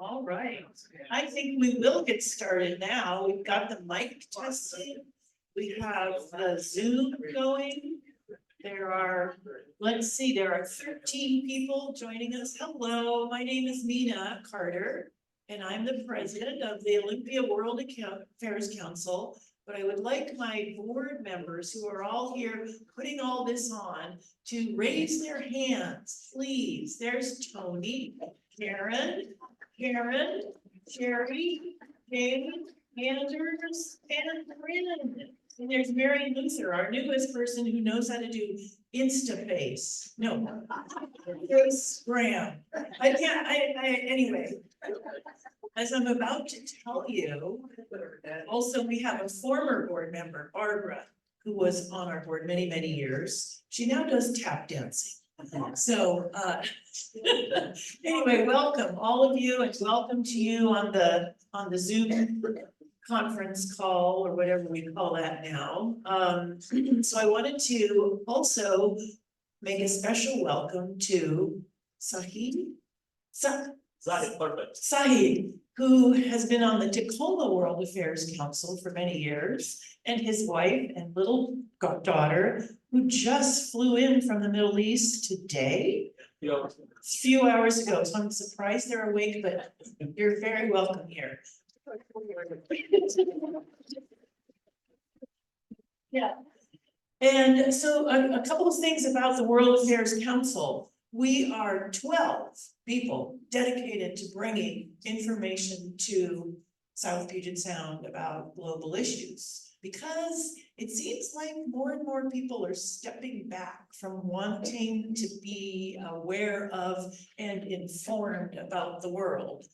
All right, I think we will get started now. We've got the mic testing. We have the Zoom going. There are, let's see, there are 13 people joining us. Hello, my name is Nina Carter, and I'm the president of the Olympia World Affairs Council. But I would like my board members who are all here putting all this on to raise their hands, please. There's Tony, Karen, Sherry, Dave, Anders, and Bryn. And there's Mary Luther, our newest person who knows how to do InstaFace. No, Instagram. Anyway. As I'm about to tell you, also we have a former board member, Barbara, who was on our board many, many years. She now does tap dancing. So anyway, welcome all of you, and welcome to you on the Zoom conference call, or whatever we call that now. So I wanted to also make a special welcome to Sahid, who has been on the Tacoma World Affairs Council for many years, and his wife and little daughter, who just flew in from the Middle East today, a few hours ago. So I'm surprised they're awake, but you're very welcome here. Yeah. And so a couple of things about the World Affairs Council. We are 12 people dedicated to bringing information to South Puget Sound about global issues, because it seems like more and more people are stepping back from wanting to be aware of and informed about the world.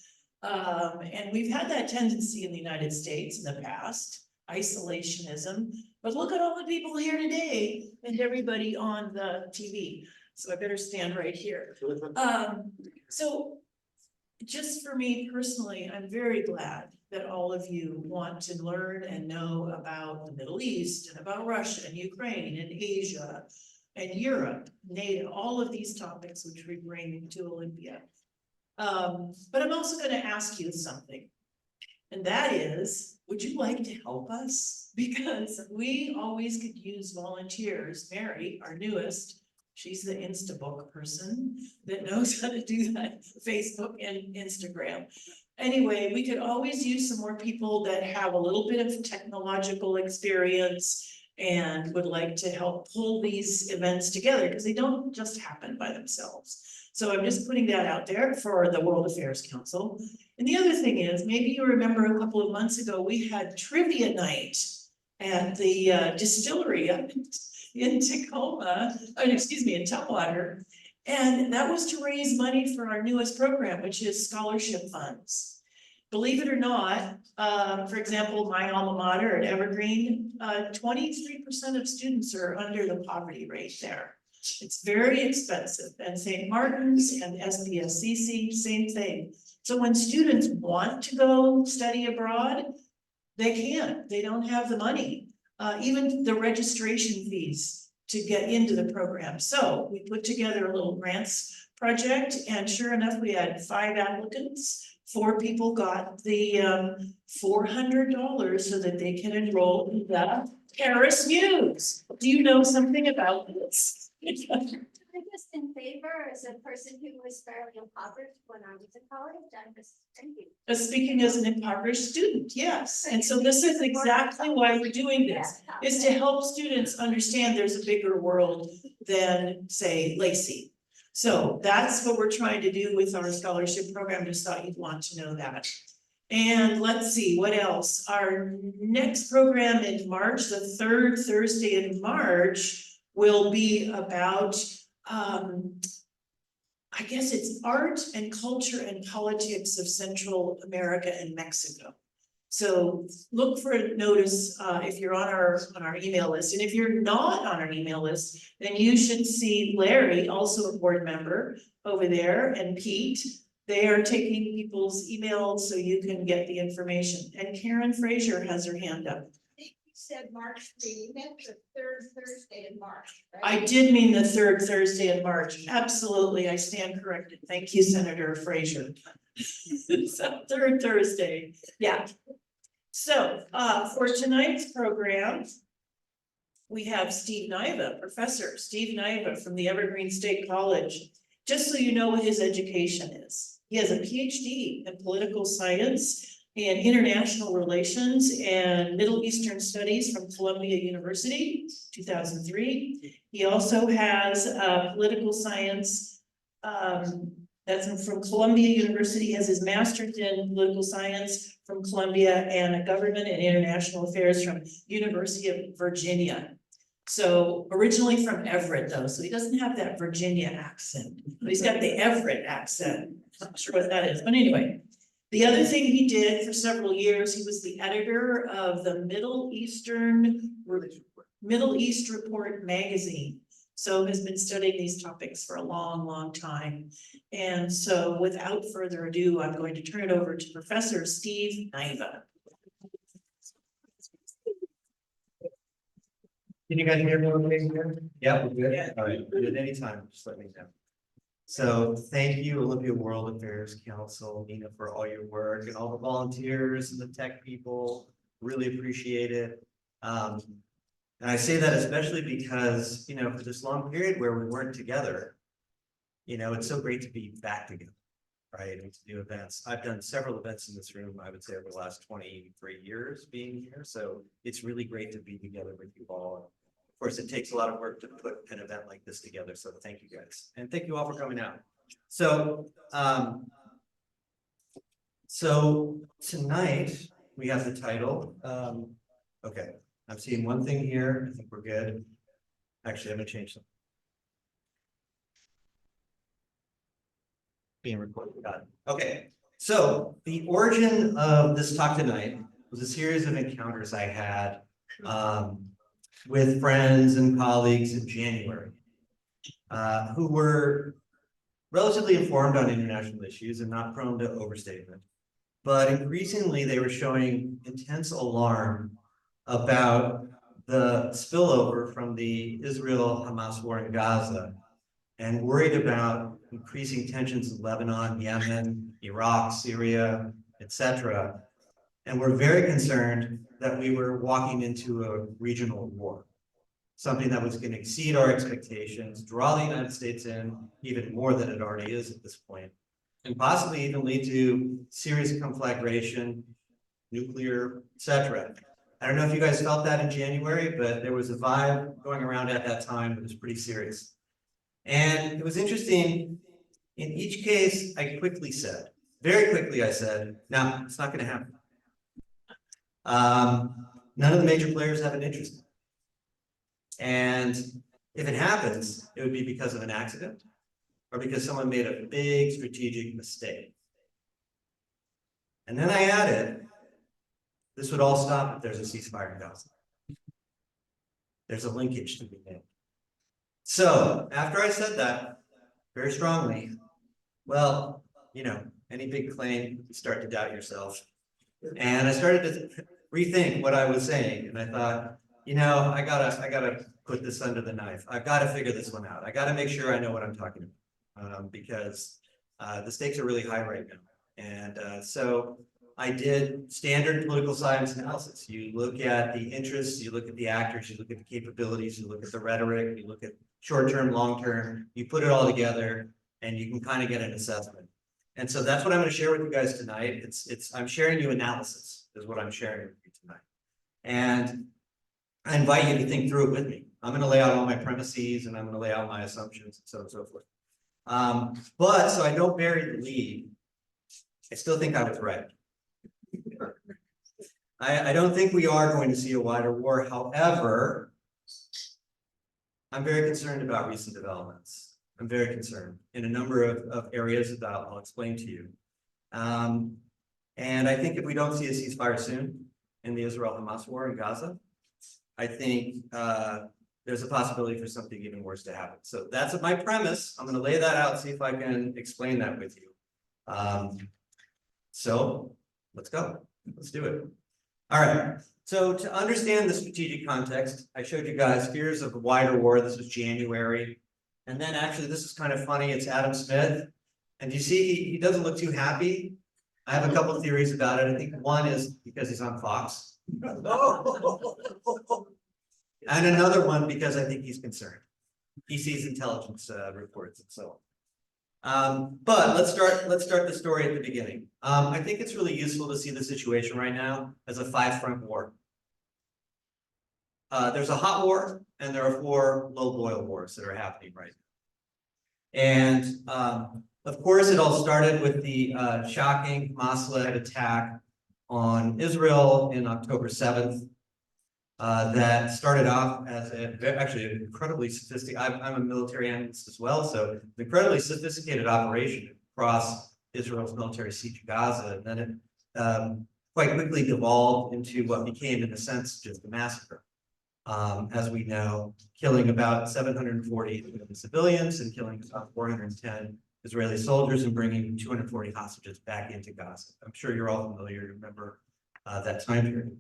And we've had that tendency in the United States in the past, isolationism, but look at all the people here today and everybody on the TV. So I better stand right here. So just for me personally, I'm very glad that all of you want to learn and know about the Middle East and about Russia and Ukraine and Asia and Europe, NATO, all of these topics which we bring to Olympia. But I'm also going to ask you something, and that is, would you like to help us? Because we always could use volunteers. Mary, our newest, she's the Instabook person that knows how to do that, Facebook and Instagram. Anyway, we could always use some more people that have a little bit of technological experience and would like to help pull these events together, because they don't just happen by themselves. So I'm just putting that out there for the World Affairs Council. And the other thing is, maybe you remember a couple of months ago, we had trivia night at the distillery in Tacoma, in Tumwater. And that was to raise money for our newest program, which is scholarship funds. Believe it or not, for example, my alma mater at Evergreen, 23% of students are under the poverty rate there. It's very expensive, and St. Martin's and SPSCC, same thing. So when students want to go study abroad, they can't, they don't have the money, even the registration fees to get into the program. So we put together a little grants project, and sure enough, we had 5 applicants. 4 people got the $400 so that they can enroll in the Paris Muse. Do you know something about this? I'm just in favor as a person who was fairly impoverished when I was in college. I'm just, thank you. Speaking as an impoverished student, yes. And so this is exactly why we're doing this, is to help students understand there's a bigger world than, say, Lacey. So that's what we're trying to do with our scholarship program. Just thought you'd want to know that. And let's see, what else? Our next program in March, the 3rd Thursday in March, will be about, I guess it's art and culture and politics of Central America and Mexico. So look for a notice if you're on our email list. And if you're not on our email list, then you should see Larry, also a board member over there, and Pete. They are taking people's emails so you can get the information. And Karen Frazier has her hand up. said March 3, you meant the third Thursday in March, right? I did mean the third Thursday in March. Absolutely, I stand corrected. Thank you, Senator Frazier. So third Thursday, yeah. So, for tonight's program, we have Steve Niva, Professor Steve Niva from the Evergreen State College. Just so you know what his education is. He has a PhD in political science and international relations and Middle Eastern studies from Columbia University, 2003. He also has political science, that's from Columbia University, has his master's in political science from Columbia and a government and international affairs from University of Virginia. So originally from Everett though, so he doesn't have that Virginia accent, but he's got the Everett accent. I'm not sure what that is, but anyway. The other thing he did for several years, he was the editor of the Middle East Report magazine. So has been studying these topics for a long, long time. And so without further ado, I'm going to turn it over to Professor Steve Niva. Can you guys hear me okay here? Yeah, we're good? Yeah. All right, at any time, just let me know. So thank you, Olympia World Affairs Council, Nina, for all your work and all the volunteers and the tech people. Really appreciate it. And I say that especially because, you know, for this long period where we weren't together, you know, it's so great to be back together, right? And to do events. I've done several events in this room, I would say over the last 23 years being here. So it's really great to be together with you all. Of course, it takes a lot of work to put an event like this together. So thank you guys. And thank you all for coming out. So, tonight we have the title. Okay, I'm seeing one thing here. I think we're good. Actually, I'm gonna change something. Being recorded. Got it. Okay, so the origin of this talk tonight was a series of encounters I had with friends and colleagues in January who were relatively informed on international issues and not prone to overstatement. But increasingly, they were showing intense alarm about the spillover from the Israel-Hamas war in Gaza and worried about increasing tensions in Lebanon, Yemen, Iraq, Syria, etc. And we're very concerned that we were walking into a regional war, something that was going to exceed our expectations, draw the United States in even more than it already is at this point, and possibly even lead to serious conflagration, nuclear, etc. I don't know if you guys felt that in January, but there was a vibe going around at that time that was pretty serious. And it was interesting, in each case, I quickly said, very quickly I said, no, it's not going to happen. None of the major players have an interest. And if it happens, it would be because of an accident or because someone made a big strategic mistake. And then I added, this would all stop if there's a ceasefire in Gaza. There's a linkage to be made. So after I said that very strongly, well, you know, any big claim, you start to doubt yourself. And I started to rethink what I was saying. And I thought, you know, I gotta put this under the knife. I've got to figure this one out. I got to make sure I know what I'm talking about because the stakes are really high right now. And so I did standard political science analysis. You look at the interests, you look at the actors, you look at the capabilities, you look at the rhetoric, you look at short-term, long-term, you put it all together and you can kind of get an assessment. And so that's what I'm going to share with you guys tonight. I'm sharing you analysis is what I'm sharing with you tonight. And I invite you to think through it with me. I'm going to lay out all my premises and I'm going to lay out my assumptions and so on and so forth. But so I don't bury the lead, I still think I was right. I don't think we are going to see a wider war. However, I'm very concerned about recent developments. I'm very concerned in a number of areas that I'll explain to you. And I think if we don't see a ceasefire soon in the Israel-Hamas war in Gaza, I think there's a possibility for something even worse to happen. So that's my premise. I'm going to lay that out, see if I can explain that with you. So let's go. Let's do it. All right, so to understand the strategic context, I showed you guys fears of a wider war. This was January. And then actually, this is kind of funny. It's Adam Smith. And you see, he doesn't look too happy. I have a couple of theories about it. I think one is because he's on Fox. And another one because I think he's concerned. He sees intelligence reports and so on. But let's start the story at the beginning. I think it's really useful to see the situation right now as a 5-front war. There's a hot war and there are 4 low boil wars that are happening right now. And of course, it all started with the shocking Hamas-led attack on Israel in October 7th. That started off as actually an incredibly sophisticated, I'm a military analyst as well, so an incredibly sophisticated operation across Israel's military siege of Gaza. And then it quite quickly devolved into what became, in a sense, just a massacre. As we know, killing about 740 civilians and killing about 410 Israeli soldiers and bringing 240 hostages back into Gaza. I'm sure you're all familiar, you remember that time period.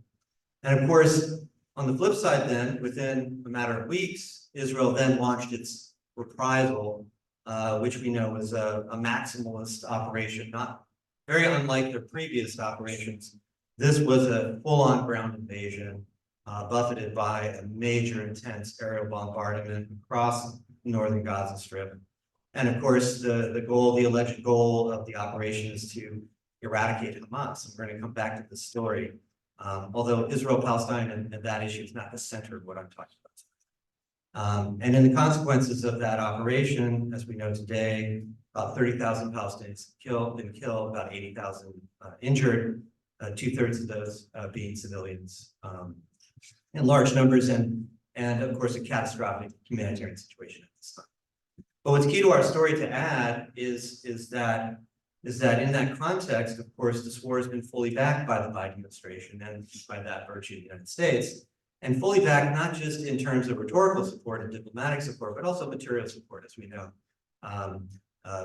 And of course, on the flip side then, within a matter of weeks, Israel then launched its reprisal, which we know was a maximalist operation, not very unlike their previous operations. This was a full-on ground invasion, buffeted by a major intense aerial bombardment across the northern Gaza Strip. And of course, the alleged goal of the operation is to eradicate Hamas. And we're going to come back to this story. Although Israel-Palestine and that issue is not the center of what I'm talking about. And in the consequences of that operation, as we know today, about 30,000 Palestinians been killed, about 80,000 injured, 2/3 of those being civilians in large numbers, and of course a catastrophic humanitarian situation at this time. But what's key to our story to add is that in that context, of course, this war has been fully backed by the Biden administration and by that virtue, the United States, and fully backed not just in terms of rhetorical support and diplomatic support, but also material support, as we know.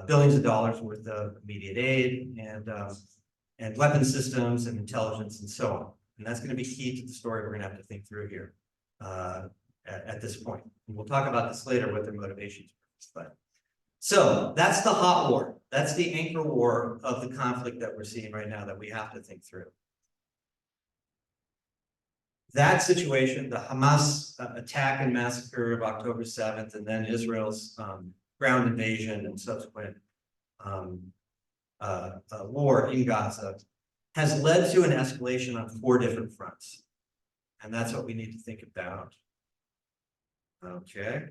Billions of dollars worth of immediate aid and weapon systems and intelligence and so on. And that's going to be key to the story we're going to have to think through here at this point. And we'll talk about this later, what their motivations were. But so that's the hot war. That's the anchor war of the conflict that we're seeing right now that we have to think through. That situation, the Hamas attack and massacre of October 7th, and then Israel's ground invasion and subsequent war in Gaza, has led to an escalation on 4 different fronts. And that's what we need to think about. Okay.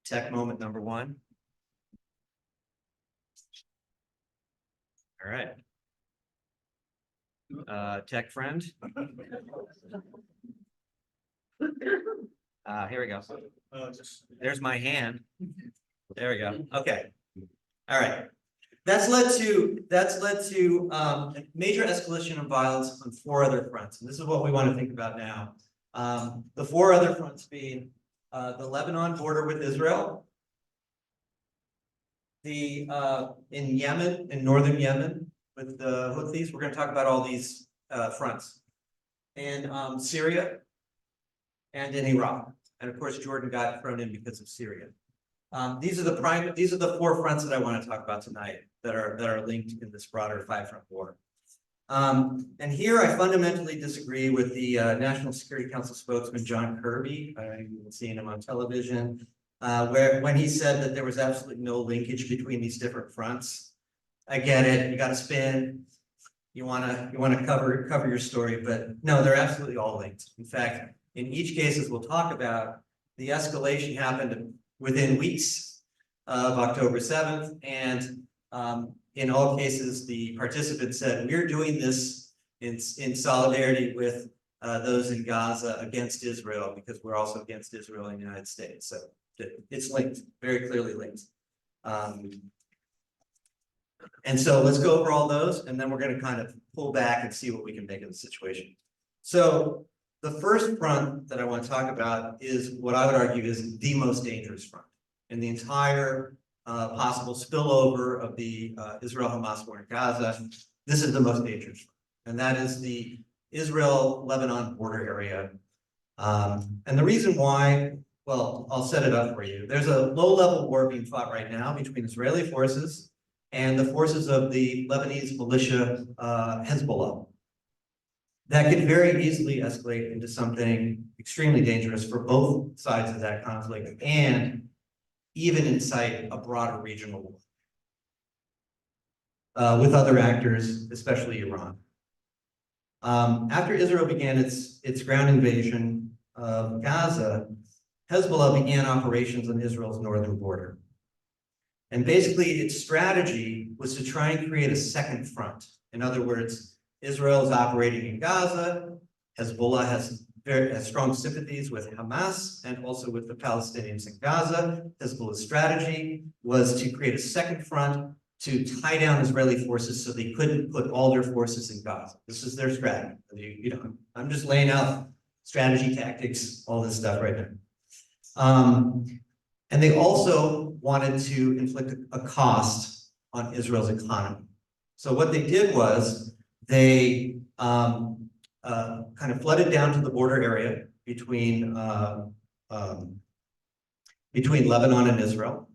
Tech moment number 1. All right. Tech friend. Here we go. There's my hand. There we go. Okay. All right. That's led to major escalation of violence on 4 other fronts. And this is what we want to think about now. The 4 other fronts being the Lebanon border with Israel, in Yemen, in northern Yemen, with the Houthis. We're going to talk about all these fronts, and Syria, and in Iraq, and of course Jordan got thrown in because of Syria. These are the 4 fronts that I want to talk about tonight that are linked in this broader 5-front war. And here I fundamentally disagree with the National Security Council spokesman, John Kirby. You've seen him on television, when he said that there was absolutely no linkage between these different fronts. I get it, you got to spin, you want to cover your story, but no, they're absolutely all linked. In fact, in each case, as we'll talk about, the escalation happened within weeks of October 7th, and in all cases, the participants said, we're doing this in solidarity with those in Gaza against Israel, because we're also against Israel in the United States. So it's linked, very clearly linked. And so let's go over all those, and then we're going to kind of pull back and see what we can make of the situation. So the first front that I want to talk about is what I would argue is the most dangerous front in the entire possible spillover of the Israel-Hamas war in Gaza. This is the most dangerous front. and that is the Israel-Lebanon border area. And the reason why, well, I'll set it up for you. There's a low-level war being fought right now between Israeli forces and the forces of the Lebanese militia, Hezbollah. That could very easily escalate into something extremely dangerous for both sides of that conflict and even incite a broader regional war with other actors, especially Iran. After Israel began its ground invasion of Gaza, Hezbollah began operations on Israel's northern border. And basically, its strategy was to try and create a second front. In other words, Israel is operating in Gaza. Hezbollah has strong sympathies with Hamas and also with the Palestinians in Gaza. Hezbollah's strategy was to create a second front to tie down Israeli forces so they couldn't put all their forces in Gaza. This is their strategy. You know, I'm just laying out strategy, tactics, all this stuff right now. And they also wanted to inflict a cost on Israel's economy. So what they did was they kind of flooded down to the border area between Lebanon and Israel.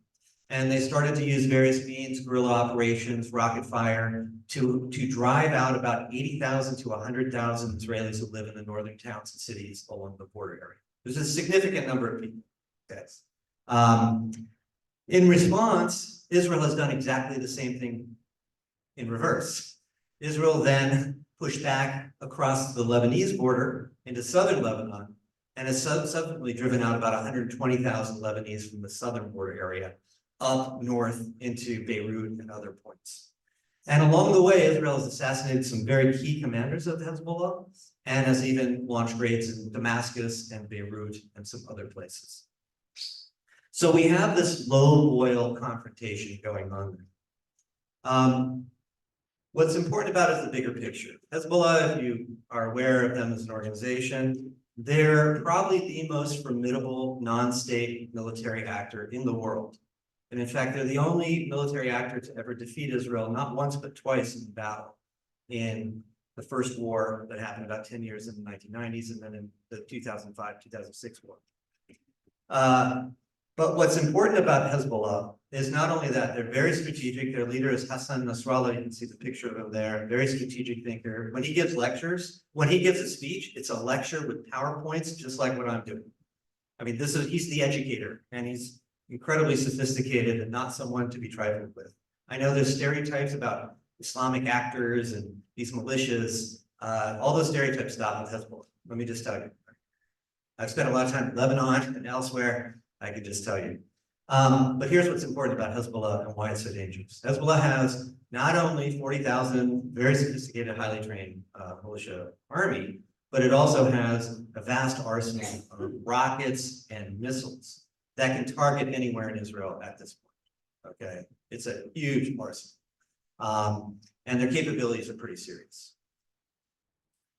And they started to use various means, guerrilla operations, rocket fire, to drive out about 80,000 to 100,000 Israelis who live in the northern towns and cities along the border area. There's a significant number of people. Yes. In response, Israel has done exactly the same thing in reverse. Israel then pushed back across the Lebanese border into southern Lebanon and has subsequently driven out about 120,000 Lebanese from the southern border area up north into Beirut and other points. And along the way, Israel has assassinated some very key commanders of Hezbollah and has even launched raids in Damascus and Beirut and some other places. So we have this low boil confrontation going on there. What's important about it is the bigger picture. Hezbollah, if you are aware of them as an organization, they're probably the most formidable non-state military actor in the world. And in fact, they're the only military actor to ever defeat Israel, not once, but twice in battle in the first war that happened about 10 years in the 1990s, and then in the 2005-2006 war. But what's important about Hezbollah is not only that, they're very strategic. Their leader is Hassan Nasrallah. You can see the picture of him there, very strategic thinker. When he gives lectures, when he gives a speech, it's a lecture with PowerPoints, just like what I'm doing. I mean, he's the educator, and he's incredibly sophisticated and not someone to be trifled with. I know there's stereotypes about Islamic actors and these militias. All those stereotypes stop with Hezbollah. Let me just tell you. I've spent a lot of time in Lebanon and elsewhere. I could just tell you. But here's what's important about Hezbollah and why it's so dangerous. Hezbollah has not only 40,000 very sophisticated, highly trained militia army, but it also has a vast arsenal of rockets and missiles that can target anywhere in Israel at this point. Okay, it's a huge arsenal, and their capabilities are pretty serious.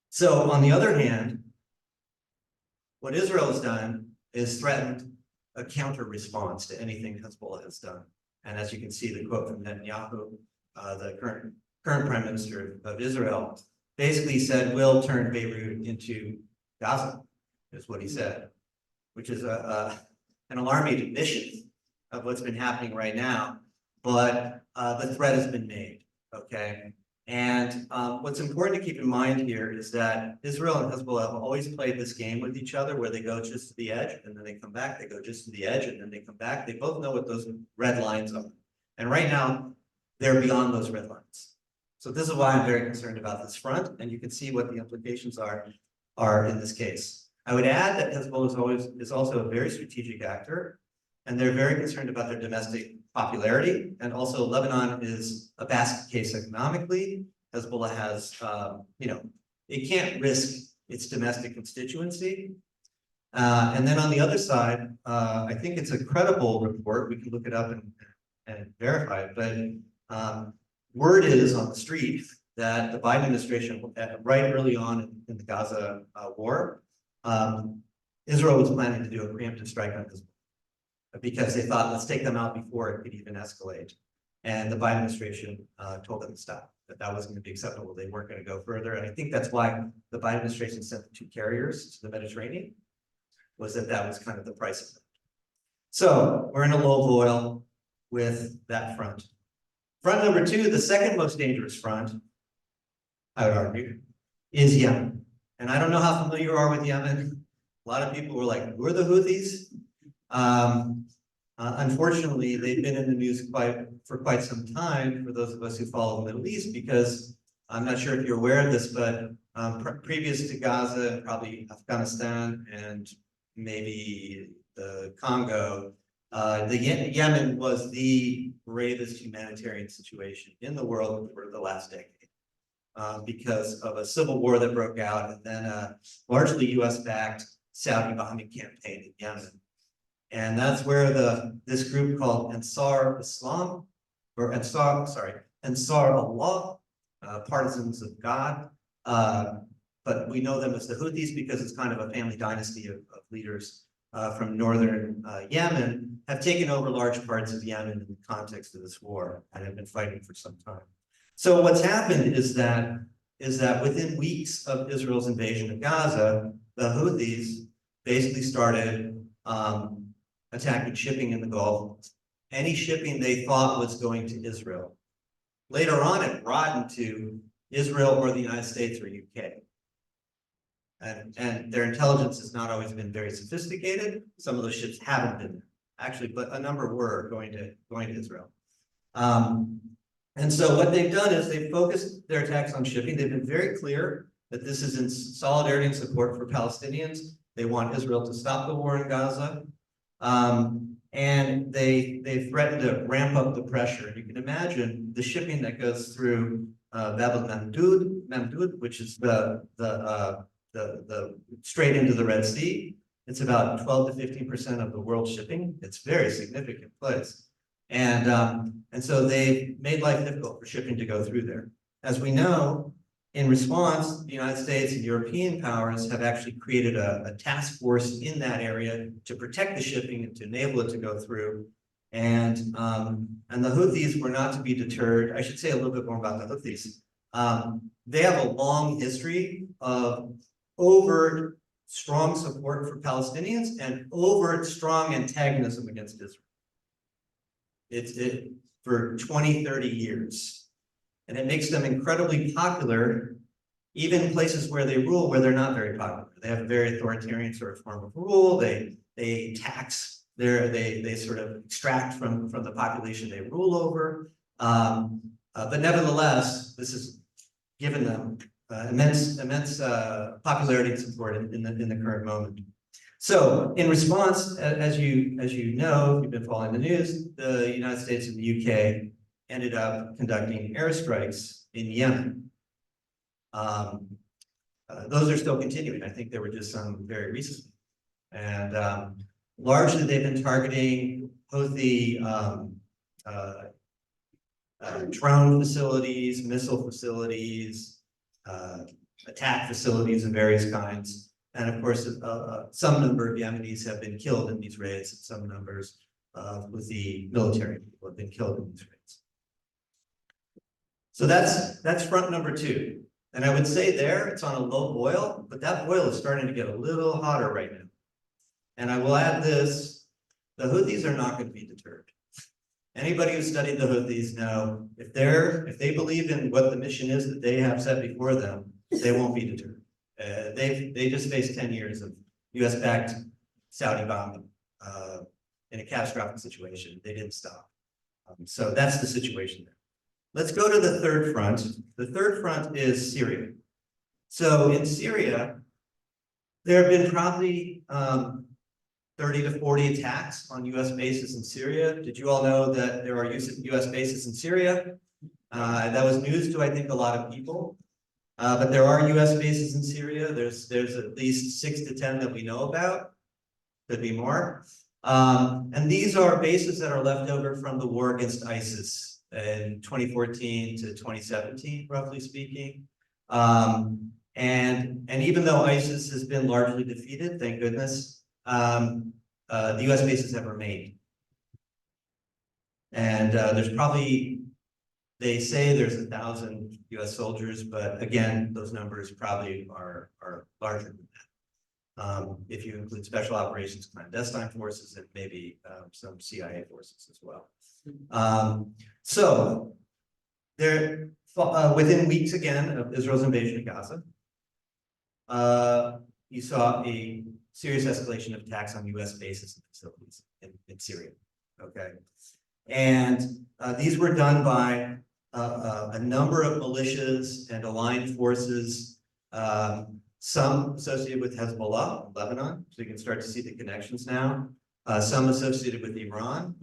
So on the other hand, what Israel has done is threatened a counter response to anything Hezbollah has done. And as you can see, the quote from Netanyahu, the current prime minister of Israel, basically said, we'll turn Beirut into Gaza, is what he said, which is an alarming admission of what's been happening right now. But the threat has been made, okay? And what's important to keep in mind here is that Israel and Hezbollah have always played this game with each other where they go just to the edge and then they come back, they go just to the edge and then they come back. They both know what those red lines are. And right now, they're beyond those red lines. So this is why I'm very concerned about this front, and you can see what the implications are in this case. I would add that Hezbollah is also a very strategic actor, and they're very concerned about their domestic popularity. And also Lebanon is a basket case economically. Hezbollah has, it can't risk its domestic constituency. And then on the other side, I think it's a credible report. We can look it up and verify it, but word is on the street that the Biden administration, right early on in the Gaza war, Israel was planning to do a preemptive strike on Hezbollah because they thought, let's take them out before it could even escalate. And the Biden administration told them to stop. that wasn't going to be acceptable. They weren't going to go further. And I think that's why the Biden administration sent the 2 carriers to the Mediterranean, was that was kind of the price of it. So we're in a low boil with that front. Front number 2, the second most dangerous front, I would argue, is Yemen. And I don't know how familiar you are with Yemen. A lot of people were like, who are the Houthis? Unfortunately, they've been in the news for quite some time for those of us who follow the Middle East, because I'm not sure if you're aware of this, but previous to Gaza and probably Afghanistan and maybe the Congo, Yemen was the bravest humanitarian situation in the world for the last decade. Because of a civil war that broke out and then a largely US-backed Saudi bombing campaign in Yemen. And that's where this group called Ansar Islam, or Ansar Allah, partisans of God. But we know them as the Houthis because it's kind of a family dynasty of leaders from northern Yemen, have taken over large parts of Yemen in the context of this war and have been fighting for some time. So what's happened is that within weeks of Israel's invasion of Gaza, the Houthis basically started attacking shipping in the Gulf, any shipping they thought was going to Israel. Later on, it broadened to Israel or the United States or UK. And their intelligence has not always been very sophisticated. Some of those ships haven't been, actually, but a number were going to Israel. And so what they've done is they've focused their attacks on shipping. They've been very clear that this is in solidarity and support for Palestinians. They want Israel to stop the war in Gaza. And they threatened to ramp up the pressure. You can imagine the shipping that goes through Bab al-Mamdud, which is the straight into the Red Sea. It's about 12 to 15% of the world's shipping. It's a very significant place. And so they made life difficult for shipping to go through there. As we know, in response, the United States and European powers have actually created a task force in that area to protect the shipping and to enable it to go through. And the Houthis were not to be deterred. I should say a little bit more about the Houthis. They have a long history of overt strong support for Palestinians and overt strong antagonism against Israel. It's for 20, 30 years. And it makes them incredibly popular, even in places where they rule, where they're not very popular. They have a very authoritarian sort of form of rule. They tax, they sort of extract from the population they rule over. But nevertheless, this has given them immense popularity and support in the current moment. So in response, as you know, if you've been following the news, the United States and the UK ended up conducting airstrikes in Yemen. Those are still continuing. I think there were just some very recently. And largely they've been targeting Houthi drone facilities, missile facilities, attack facilities of various kinds. And of course, some number of Yemenis have been killed in these raids, and some numbers with the military people have been killed in these raids. So that's front number 2. And I would say there, it's on a low boil, but that boil is starting to get a little hotter right now. And I will add this, the Houthis are not going to be deterred. Anybody who studied the Houthis know, if they believe in what the mission is that they have set before them, they won't be deterred. They just faced 10 years of US-backed Saudi bombing in a catastrophic situation. They didn't stop. So that's the situation there. Let's go to the third front. The third front is Syria. So in Syria, there have been probably 30 to 40 attacks on US bases in Syria. Did you all know that there are US bases in Syria? That was news to, I think, a lot of people. But there are US bases in Syria. There's at least 6 to 10 that we know about. Could be more. And these are bases that are left over from the war against ISIS in 2014 to 2017, roughly speaking. And even though ISIS has been largely defeated, thank goodness, the US bases have remained. And there's probably They say there's 1,000 US soldiers, but again, those numbers probably are larger than that. If you include special operations clandestine forces and maybe some CIA forces as well. So there, within weeks again of Israel's invasion of Gaza, you saw a serious escalation of attacks on US bases and facilities in Syria, okay? And these were done by a number of militias and aligned forces, some associated with Hezbollah, Lebanon, so you can start to see the connections now. Some associated with the Iran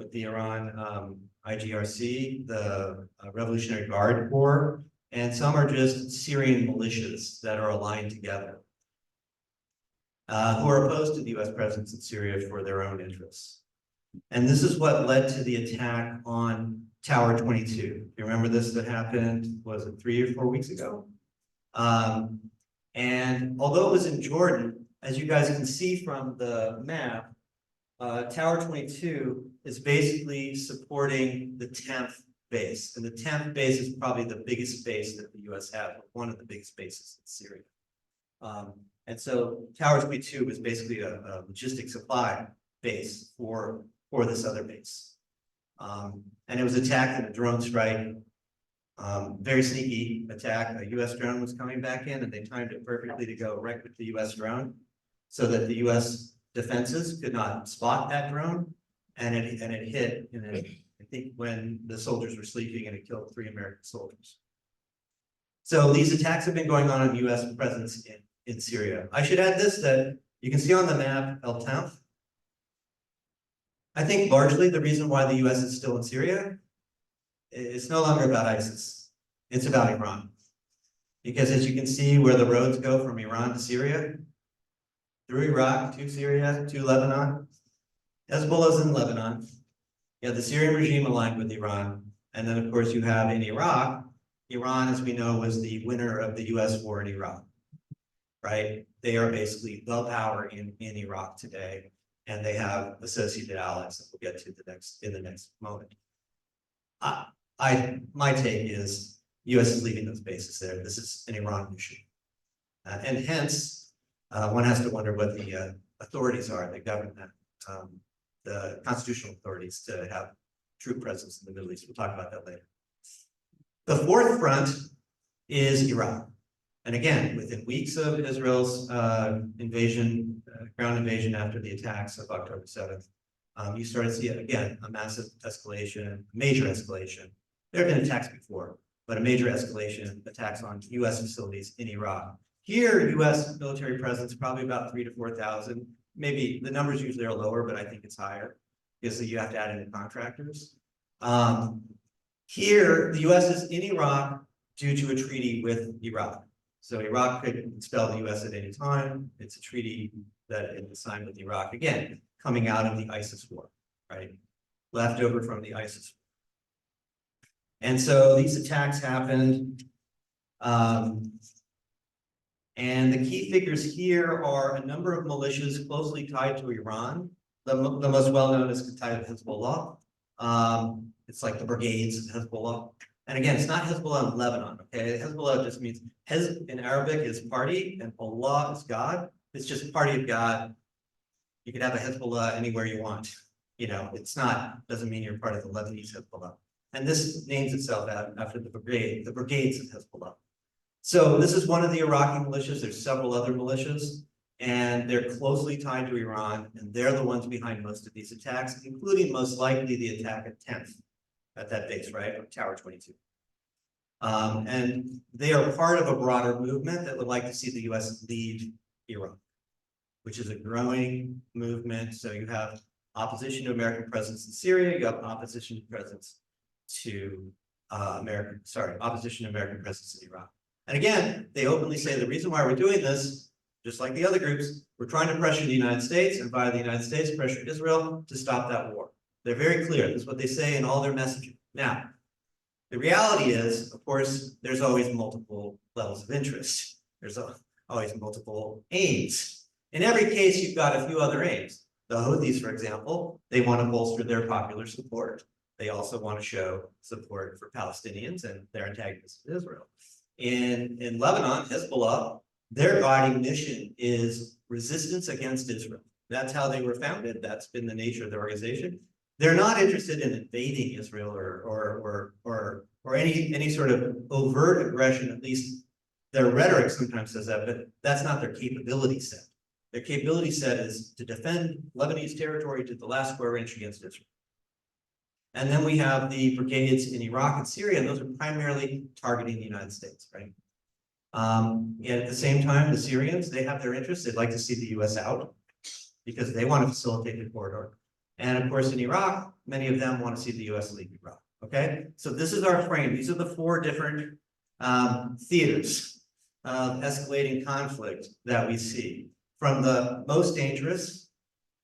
IGRC, the Revolutionary Guard Corps, and some are just Syrian militias that are aligned together, who are opposed to the US presence in Syria for their own interests. And this is what led to the attack on Tower 22. You remember this that happened, was it 3 or 4 weeks ago? And although it was in Jordan, as you guys can see from the map, Tower 22 is basically supporting the 10th base. And the 10th base is probably the biggest base that the US has, one of the biggest bases in Syria. And so Tower 22 was basically a logistics supply base for this other base. And it was attacked in a drone strike, very sneaky attack. A US drone was coming back in and they timed it perfectly to go right with the US drone so that the US defenses could not spot that drone. And it hit, and I think when the soldiers were sleeping, and it killed 3 American soldiers. So these attacks have been going on US presence in Syria. I should add this, that you can see on the map El Tanf. I think largely the reason why the US is still in Syria, it's no longer about ISIS. It's about Iran. Because as you can see where the roads go from Iran to Syria, through Iraq to Syria to Lebanon, Hezbollah's in Lebanon. You have the Syrian regime aligned with Iran. And then of course you have in Iraq, Iran, as we know, was the winner of the US war in Iraq, right? They are basically the power in Iraq today. And they have associated allies that we'll get to in the next moment. My take is US is leaving those bases there. This is an Iran issue. And hence, one has to wonder what the authorities are that govern that, the constitutional authorities to have true presence in the Middle East. We'll talk about that later. The fourth front is Iraq. And again, within weeks of Israel's invasion, ground invasion after the attacks of October 7th, you started to see, again, a massive escalation, major escalation. There have been attacks before, but a major escalation, attacks on US facilities in Iraq. Here, US military presence, probably about 3,000 to 4,000. Maybe the numbers usually are lower, but I think it's higher because you have to add in the contractors. Here, the US is in Iraq due to a treaty with Iraq. So Iraq could expel the US at any time. It's a treaty that is signed with Iraq, again, coming out of the ISIS war, right? Left over from the ISIS war. And so these attacks happened. And the key figures here are a number of militias closely tied to Iran. The most well-known is tied to Hezbollah. It's like the brigades of Hezbollah. And again, it's not Hezbollah in Lebanon, okay? Hezbollah just means, in Arabic is party, and Allah is God. It's just party of God. You could have a Hezbollah anywhere you want. You know, doesn't mean you're part of the Lebanese Hezbollah. And this names itself after the brigades of Hezbollah. So this is one of the Iraqi militias. There's several other militias, and they're closely tied to Iran, and they're the ones behind most of these attacks, including most likely the attack at 10th. At that base, right, of Tower 22. And they are part of a broader movement that would like to see the US leave Iraq, which is a growing movement. So you have opposition to American presence in Syria, you have opposition to presence to opposition to American presence in Iraq. And again, they openly say the reason why we're doing this, just like the other groups, we're trying to pressure the United States, and via the United States, pressure Israel to stop that war. They're very clear. This is what they say in all their messaging. Now, the reality is, of course, there's always multiple levels of interest. There's always multiple aims. In every case, you've got a few other aims. The Houthis, for example, they want to bolster their popular support. They also want to show support for Palestinians and their antagonism to Israel. In Lebanon, Hezbollah, their guiding mission is resistance against Israel. That's how they were founded. That's been the nature of the organization. They're not interested in invading Israel or any sort of overt aggression. At least their rhetoric sometimes says that, but that's not their capability set. Their capability set is to defend Lebanese territory to the last square inch against Israel. And then we have the brigades in Iraq and Syria, and those are primarily targeting the United States, right? And at the same time, the Syrians, they have their interests. They'd like to see the US out because they want to facilitate the corridor. And of course, in Iraq, many of them want to see the US leave Iraq, okay? So this is our frame. These are the 4 different theaters of escalating conflict that we see. From the most dangerous,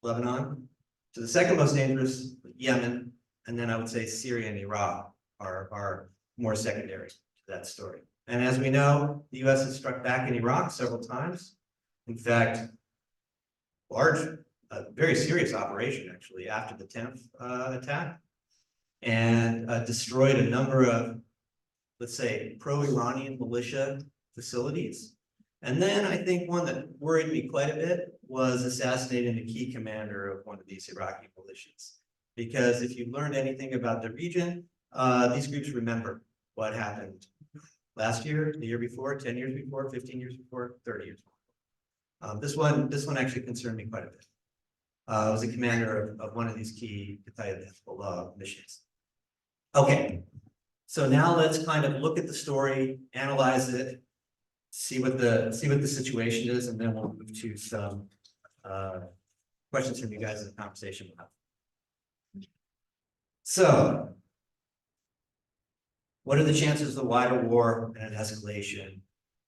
Lebanon, to the second most dangerous, Yemen, and then I would say Syria and Iraq are more secondary to that story. And as we know, the US has struck back in Iraq several times. In fact, very serious operation actually after the 10th attack, and destroyed a number of, let's say, pro-Iranian militia facilities. And then I think one that worried me quite a bit was assassinating the key commander of one of these Iraqi militias. Because if you learned anything about the region, these groups remember what happened last year, the year before, 10 years before, 15 years before, 30 years before. This one actually concerned me quite a bit. I was a commander of one of these key Hezbollah missions. Okay, so now let's kind of look at the story, analyze it, see what the situation is, and then we'll move to some questions from you guys in the conversation we'll have. So, what are the chances of a wider war and an escalation?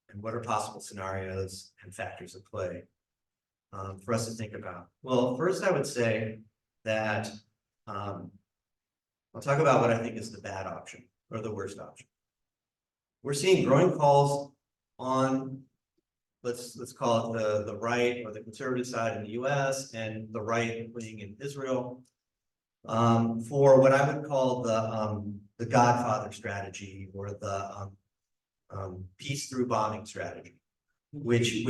And what are possible scenarios and factors at play for us to think about? Well, first I would say that I'll talk about what I think is the bad option or the worst option. We're seeing growing calls on, let's call it the right or the conservative side in the US and the right wing in Israel, for what I would call the Godfather strategy or the peace through bombing strategy, which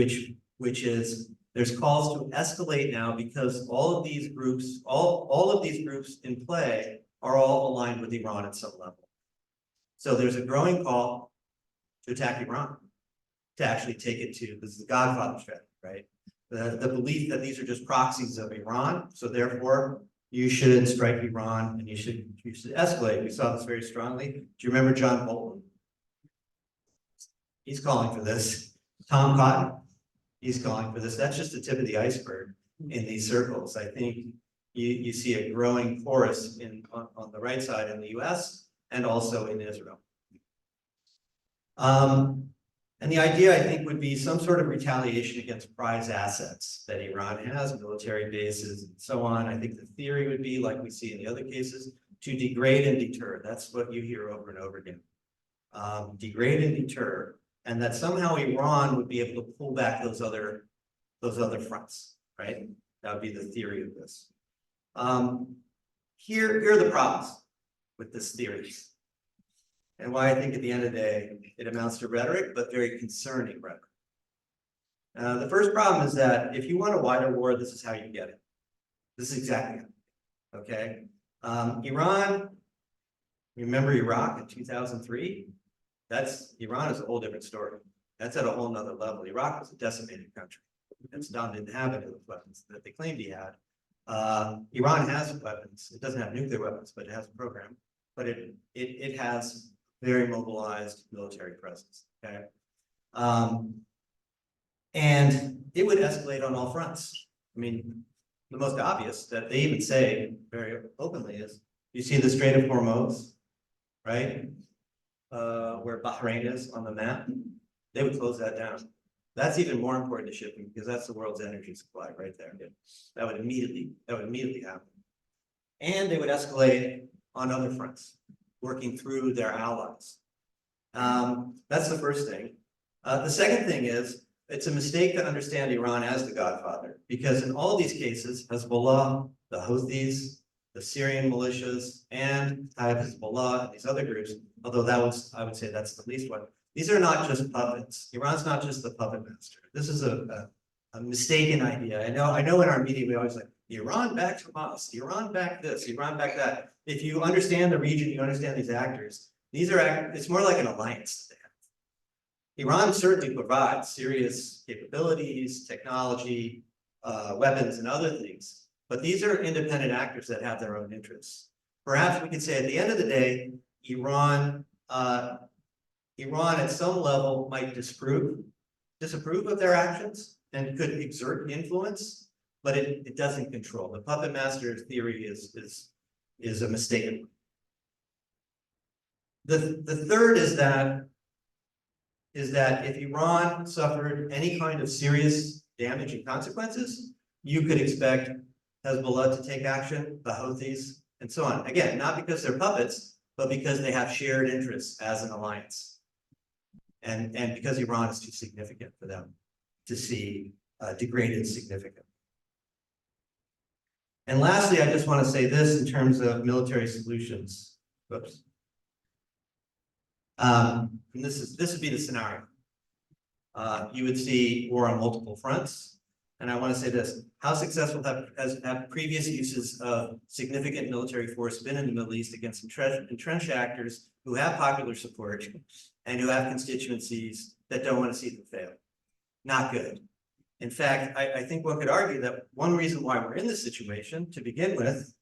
is there's calls to escalate now because all of these groups, all of these groups in play are all aligned with Iran at some level. So there's a growing call to attack Iran, to actually take it to, this is the Godfather strategy, right? The belief that these are just proxies of Iran, so therefore you should strike Iran and you should escalate. We saw this very strongly. Do you remember John Bolton? He's calling for this. Tom Cotton, he's calling for this. That's just the tip of the iceberg in these circles. I think you see a growing chorus on the right side in the US and also in Israel. And the idea, I think, would be some sort of retaliation against prize assets that Iran has, military bases and so on. I think the theory would be, like we see in the other cases, to degrade and deter. That's what you hear over and over again. Degrade and deter, and that somehow Iran would be able to pull back those other fronts, right? That would be the theory of this. Here are the problems with this theory, and why I think at the end of the day, it amounts to rhetoric, but very concerning rhetoric. The first problem is that if you want a wider war, this is how you get it. This is exactly it, okay? Iran, remember Iraq in 2003? Iran is a whole different story. That's at a whole nother level. Iraq was a decimated country. And Saddam didn't have any of the weapons that they claimed he had. Iran has weapons. It doesn't have nuclear weapons, but it has a program. But it has very mobilized military presence, okay? And it would escalate on all fronts. I mean, the most obvious that they even say very openly is, you see the Strait of Hormuz, right? Where Bahrain is on the map, they would close that down. That's even more important to shipping because that's the world's energy supply right there. That would immediately happen. And they would escalate on other fronts, working through their allies. That's the first thing. The second thing is, it's a mistake to understand Iran as the Godfather, because in all these cases, Hezbollah, the Houthis, the Syrian militias, and Hezbollah, and these other groups, although that was, I would say that's the least one. These are not just puppets. Iran's not just the puppet master. This is a mistaken idea. I know in our media, we always like, Iran backed Hamas, Iran backed this, Iran backed that. If you understand the region, you understand these actors, it's more like an alliance that they have. Iran certainly provides serious capabilities, technology, weapons and other things, but these are independent actors that have their own interests. Perhaps we could say at the end of the day, Iran at some level might disapprove of their actions and could exert influence, but it doesn't control. The puppet master theory is a mistaken one. The third is that if Iran suffered any kind of serious damage and consequences, you could expect Hezbollah to take action, the Houthis, and so on. Again, not because they're puppets, but because they have shared interests as an alliance. And because Iran is too significant for them to see degraded significantly. And lastly, I just want to say this in terms of military solutions. Whoops. And this would be the scenario. You would see war on multiple fronts. And I want to say this, how successful have previous uses of significant military force been in the Middle East against entrenched actors who have popular support and who have constituencies that don't want to see them fail? Not good. In fact, I think one could argue that one reason why we're in this situation to begin with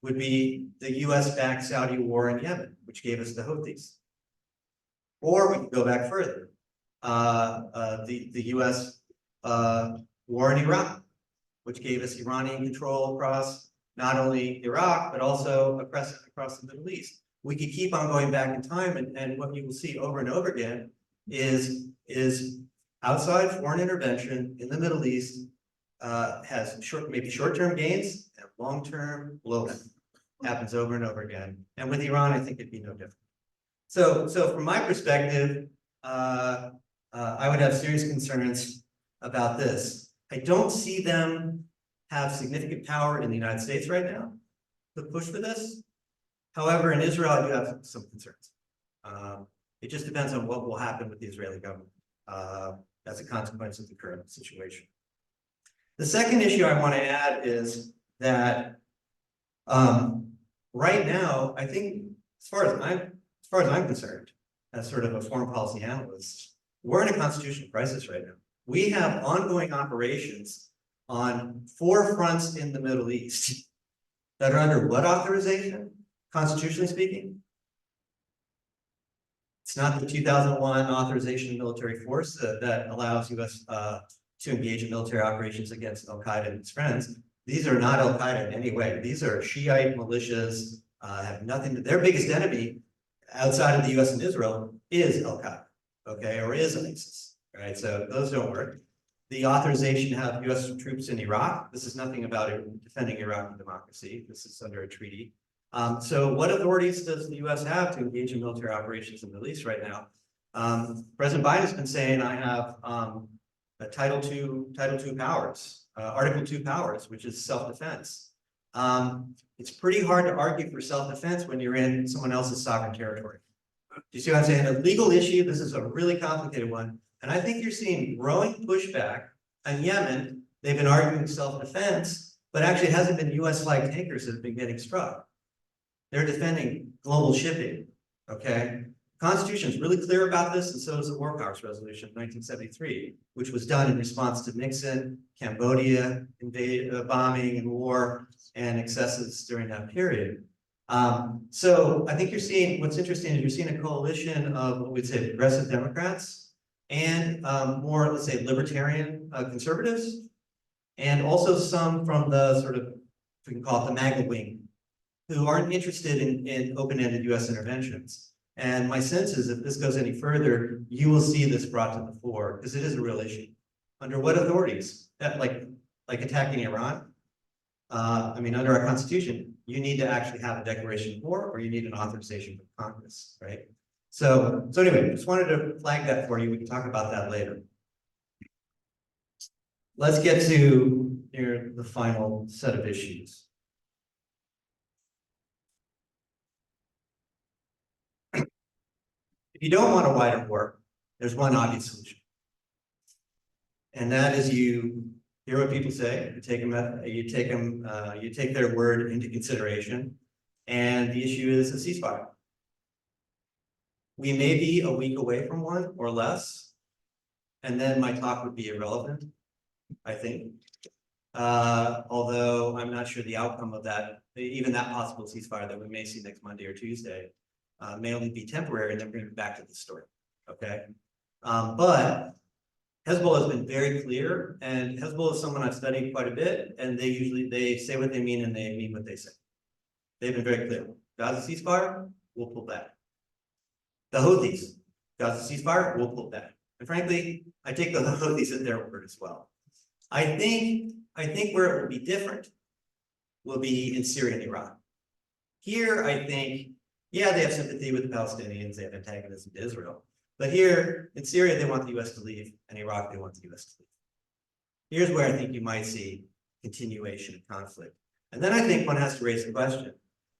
would be the US-backed Saudi war in Yemen, which gave us the Houthis. Or we could go back further, the US war in Iraq, which gave us Iranian control across not only Iraq, but also across the Middle East. We could keep on going back in time, and what you will see over and over again is outside foreign intervention in the MiddleAst has maybe short-term gains and long-term blowback. Happens over and over again. And with Iran, I think it'd be no different. So from my perspective, I would have serious concerns about this. I don't see them have significant power in the United States right now to push for this. However, in Israel, I do have some concerns. It just depends on what will happen with the Israeli government as a consequence of the current situation. The second issue I want to add is that right now, I think as far as I'm concerned, as sort of a foreign policy analyst, we're in a constitutional crisis right now. We have ongoing operations on 4 fronts in the Middle East that are under what authorization, constitutionally speaking? It's not the 2001 authorization of military force that allows US to engage in military operations against Al-Qaeda and its friends. These are not Al-Qaeda in any way. These are Shiite militias, have nothing to, their biggest enemy outside of the US and Israel is Al-Qaeda, okay, or is ISIS, right? So those don't work. The authorization to have US troops in Iraq, this is nothing about defending Iraqi democracy. This is under a treaty. So what authorities does the US have to engage in military operations in the Middle East right now? President Biden has been saying I have a Title II powers, Article 2 powers, which is self-defense. It's pretty hard to argue for self-defense when you're in someone else's sovereign territory. Do you see what I'm saying? A legal issue, this is a really complicated one. And I think you're seeing growing pushback on Yemen. They've been arguing self-defense, but actually it hasn't been US flag tankers that have been getting struck. They're defending global shipping, okay? The Constitution is really clear about this, and so is the War Powers Resolution of 1973, which was done in response to Nixon, Cambodia, bombing and war, and excesses during that period. So I think you're seeing, what's interesting is you're seeing a coalition of what we'd say progressive Democrats and more, let's say, libertarian conservatives, and also some from the sort of, if we can call it the MAGA wing, who aren't interested in open-ended US interventions. And my sense is if this goes any further, you will see this brought to the fore, because it is a real issue. Under what authorities? Like attacking Iran? I mean, under our Constitution, you need to actually have a declaration of war, or you need an authorization from Congress, right? So anyway, just wanted to flag that for you. We can talk about that later. Let's get to the final set of issues. you don't want a wider war, there's one obvious solution. And that is you hear what people say, you take their word into consideration, and the issue is a ceasefire. We may be a week away from one or less, and then my talk would be irrelevant, I think. Although I'm not sure the outcome of that, even that possible ceasefire that we may see next Monday or Tuesday, may only be temporary, and then we're going to be back to the story. Okay, but Hezbollah has been very clear, and Hezbollah is someone I've studied quite a bit, and they say what they mean and they mean what they say. They've been very clear. Gaza ceasefire, we'll pull back. The Houthis, Gaza ceasefire, we'll pull back. And frankly, I take the Houthis at their word as well. I think where it will be different will be in Syria and Iraq. Here, I think, yeah, they have sympathy with the Palestinians, they have antagonism to Israel. But here in Syria, they want the US to leave, and Iraq, they want the US to leave. Here's where I think you might see continuation of conflict. And then I think one has to raise the question,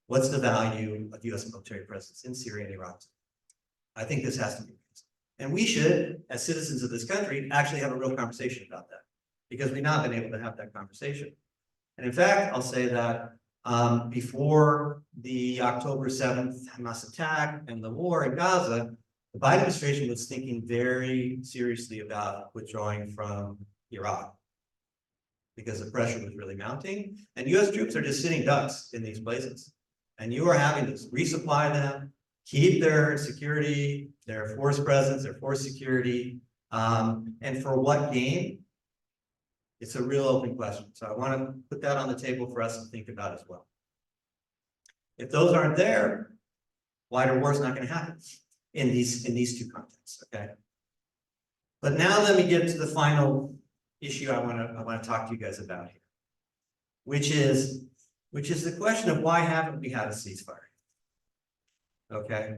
what's the value of US military presence in Syria and Iraq? I think this has to be raised. And we should, as citizens of this country, actually have a real conversation about that, because we've not been able to have that conversation. And in fact, I'll say that before the October 7th Hamas attack and the war in Gaza, the Biden administration was thinking very seriously about withdrawing from Iraq because the pressure was really mounting, and US troops are just sitting ducks in these places. And you are having to resupply them, keep their security, their force presence, their force security, and for what gain? It's a real open question. So I want to put that on the table for us to think about as well. If those aren't there, wider war is not going to happen in these two contexts. Okay. But now let me get to the final issue I want to talk to you guys about here, which is the question of why haven't we had a ceasefire? Okay.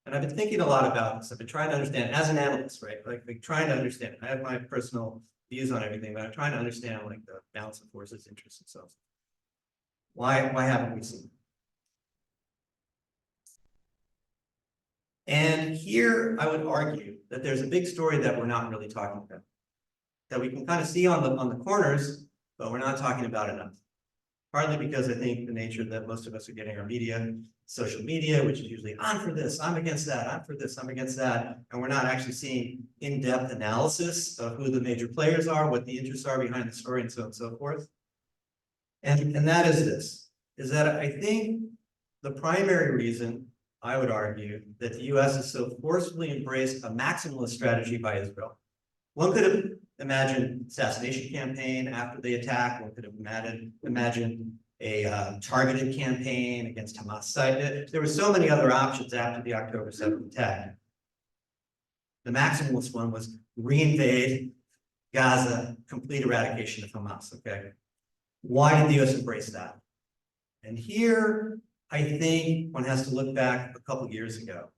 And I've been thinking a lot about this. I've been trying to understand as an analyst, right? Like trying to understand. I have my personal views on everything, but I'm trying to understand like the balance of forces, interests, and so on. Why haven't we seen it? And here I would argue that there's a big story that we're not really talking about, that we can kind of see on the corners, but we're not talking about enough. Partly because I think the nature that most of us are getting our media, social media, which is usually I'm for this, I'm against that, I'm for this, I'm against that, and we're not actually seeing in-depth analysis of who the major players are, what the interests are behind the story, and so on and so forth. And that is this, is that I think the primary reason I would argue that the US has so forcefully embraced a maximalist strategy by Israel. One could have imagined assassination campaign after the attack. One could have imagined a targeted campaign against Hamas site. There were so many other options after the October 7th attack. The maximalist one was reinvade Gaza, complete eradication of Hamas, okay? Why did the US embrace that? And here, I think one has to look back a couple years ago.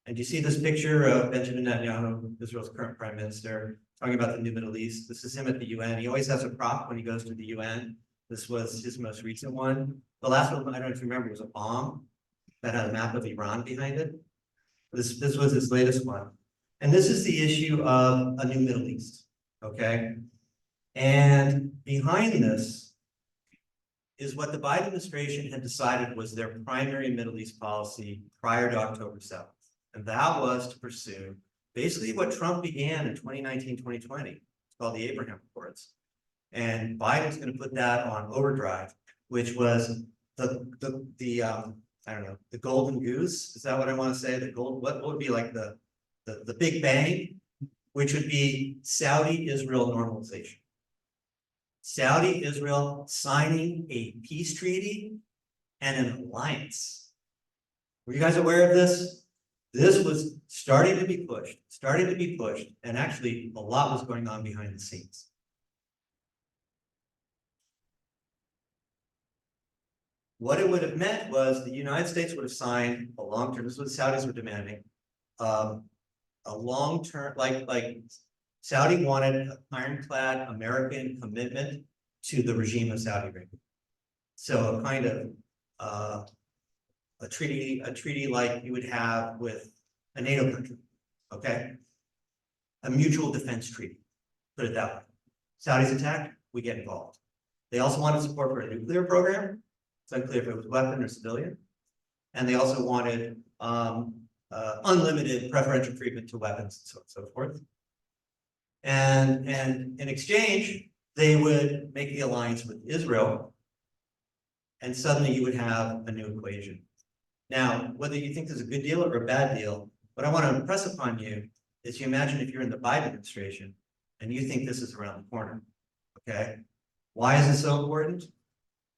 And you see this picture of Benjamin Netanyahu, Israel's current prime minister, talking about the new Middle East. This is him at the UN. He always has a prop when he goes to the UN. This was his most recent one. The last one, I don't know if you remember, was a bomb that had a map of Iran behind it. This was his latest one. And this is the issue of a new Middle East, okay? And behind this is what the Biden administration had decided was their primary Middle East policy prior to October 7th. And that was to pursue basically what Trump began in 2019, 2020. It's called the Abraham Accords. And Biden's going to put that on overdrive, which was the I don't know, the golden goose. Is that what I want to say? The gold, what would be like the big bang, which would be Saudi-Israel normalization. Saudi-Israel signing a peace treaty and an alliance. Were you guys aware of this? This was starting to be pushed, and actually a lot was going on behind the scenes. What it would have meant was the United States would have signed a long-term, this is what the Saudis were demanding, a long-term, like Saudi wanted an ironclad American commitment to the regime of Saudi Arabia. So a kind of a treaty like you would have with a NATO country, okay? A mutual defense treaty, put it that way. Saudis attack, we get involved. They also wanted support for a nuclear program. It's unclear if it was weapon or civilian. And they also wanted unlimited preferential treatment to weapons and so on and so forth. And in exchange, they would make the alliance with Israel. And suddenly you would have a new equation. Now, whether you think this is a good deal or a bad deal, what I want to impress upon you is you imagine if you're in the Biden administration and you think this is around the corner, okay? Why is it so important?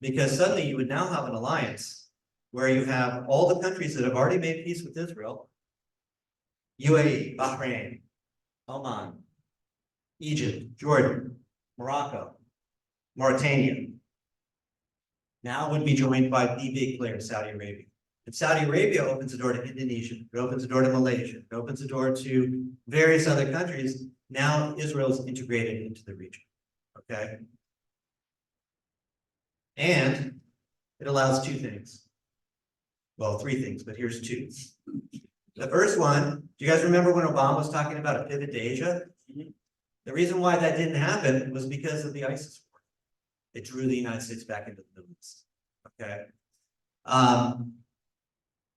Because suddenly you would now have an alliance where you have all the countries that have already made peace with Israel, UAE, Bahrain, Oman, Egypt, Jordan, Morocco, Mauritania, now would be joined by the big player, Saudi Arabia. And Saudi Arabia opens the door to Indonesia, it opens the door to Malaysia, it opens the door to various other countries. Now Israel is integrated into the region, okay? And it allows two things. Well, three things, but here's two. The first one, do you guys remember when Obama was talking about a pivot to Asia? The reason why that didn't happen was because of the ISIS war. It drew the United States back into the Middle East, okay?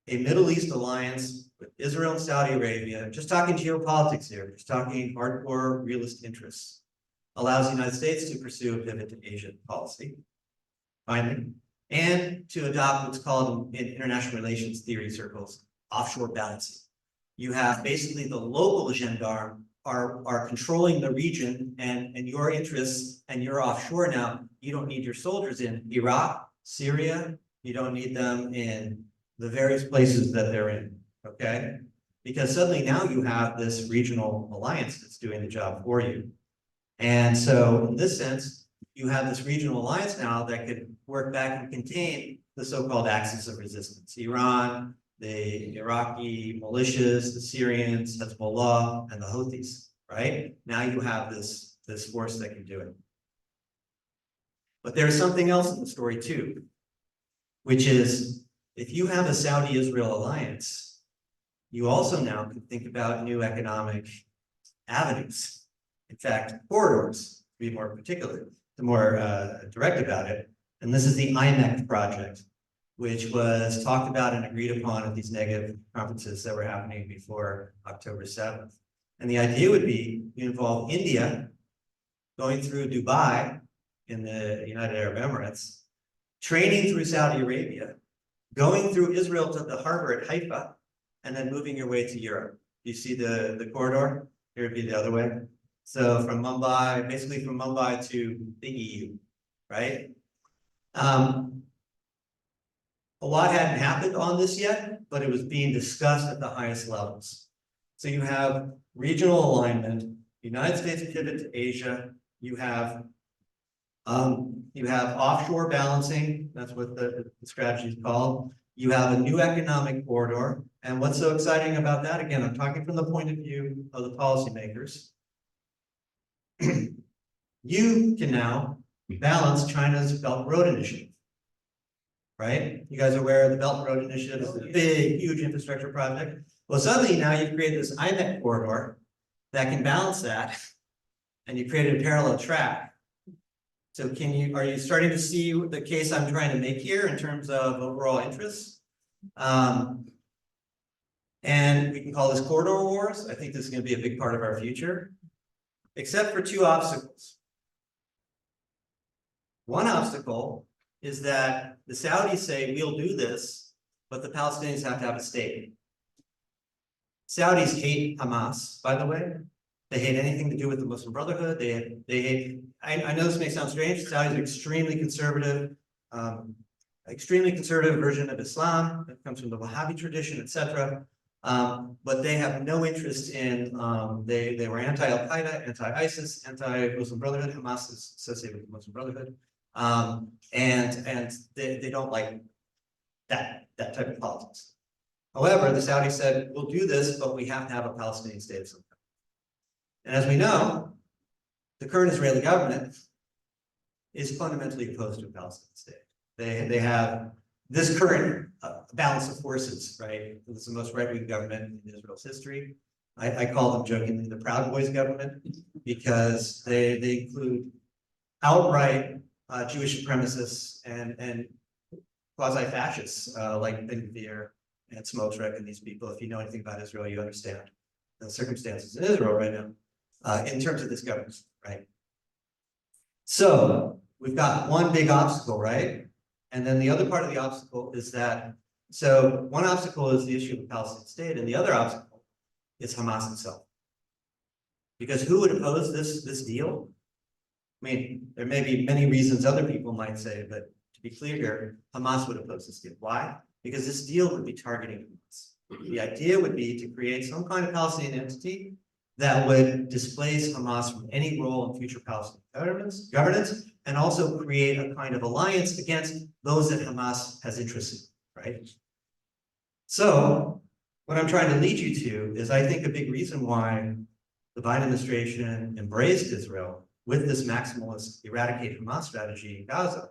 A Middle East alliance with Israel and Saudi Arabia, just talking geopolitics here, just talking hardcore realist interests, allows the United States to pursue a pivot to Asia policy, finally, and to adopt what's called in international relations theory circles, offshore balancing. You have basically the local gendarme are controlling the region and your interests, and you're offshore now. You don't need your soldiers in Iraq, Syria, you don't need them in the various places that they're in, okay? Because suddenly now you have this regional alliance that's doing the job for you. And so in this sense, you have this regional alliance now that could work back and contain the so-called axis of resistance. Iran, the Iraqi militias, the Syrians, Hezbollah, and the Houthis, right? Now you have this force that can do it. But there's something else in the story too, which is if you have a Saudi-Israel alliance, you also now can think about new economic avenues. In fact, corridors, to be more particular, more direct about it. And this is the IMEC project, which was talked about and agreed upon at these negative conferences that were happening before October 7th. And the idea would be you involve India going through Dubai in the United Arab Emirates, training through Saudi Arabia, going through Israel to the harbor at Haifa, and then moving your way to Europe. You see the corridor? Here would be the other way. So from Mumbai, basically from Mumbai to the EU, right? A lot hadn't happened on this yet, but it was being discussed at the highest levels. So you have regional alignment, United States pivot to Asia, you have offshore balancing, that's what the strategy is called. You have a new economic corridor. And what's so exciting about that? Again, I'm talking from the point of view of the policymakers. You can now balance China's Belt and Road Initiative, right? You guys are aware of the Belt and Road Initiative is a big, huge infrastructure project. Well, suddenly now you've created this IMEC corridor that can balance that, and you created a parallel track. So are you starting to see the case I'm trying to make here in terms of overall interests? And we can call this corridor wars. I think this is going to be a big part of our future, except for two obstacles. One obstacle is that the Saudis say we'll do this, but the Palestinians have to have a state. Saudis hate Hamas, by the way. They hate anything to do with the Muslim Brotherhood. They hate, I know this may sound strange, Saudis are extremely conservative version of Islam that comes from the Wahhabi tradition, etc. But they have no interest in, they were anti-Al-Qaeda, anti-ISIS, anti-Muslim Brotherhood. Hamas is associated with the Muslim Brotherhood. And they don't like that type of politics. However, the Saudis said, we'll do this, but we have to have a Palestinian state of some kind. And as we know, the current Israeli government is fundamentally opposed to a Palestinian state. They have this current balance of forces, right? This is the most right-wing government in Israel's history. I call them jokingly the Proud Boys government because they include outright Jewish supremacists and quasi-fascists like Ben-Gvir and Smotrich and these people. If you know anything about Israel, you understand the circumstances in Israel right now in terms of this government, right? So we've got one big obstacle, right? And then the other part of the obstacle is that, so one obstacle is the issue of the Palestinian state, and the other obstacle is Hamas itself. Because who would oppose this deal? I mean, there may be many reasons other people might say, but to be clear here, Hamas would oppose this deal. Why? Because this deal would be targeting Hamas. The idea would be to create some kind of Palestinian entity that would displace Hamas from any role in future Palestinian governance, and also create a kind of alliance against those that Hamas has interest in, right? So what I'm trying to lead you to is, I think, a big reason why the Biden administration embraced Israel with this maximalist eradicate Hamas strategy in Gaza,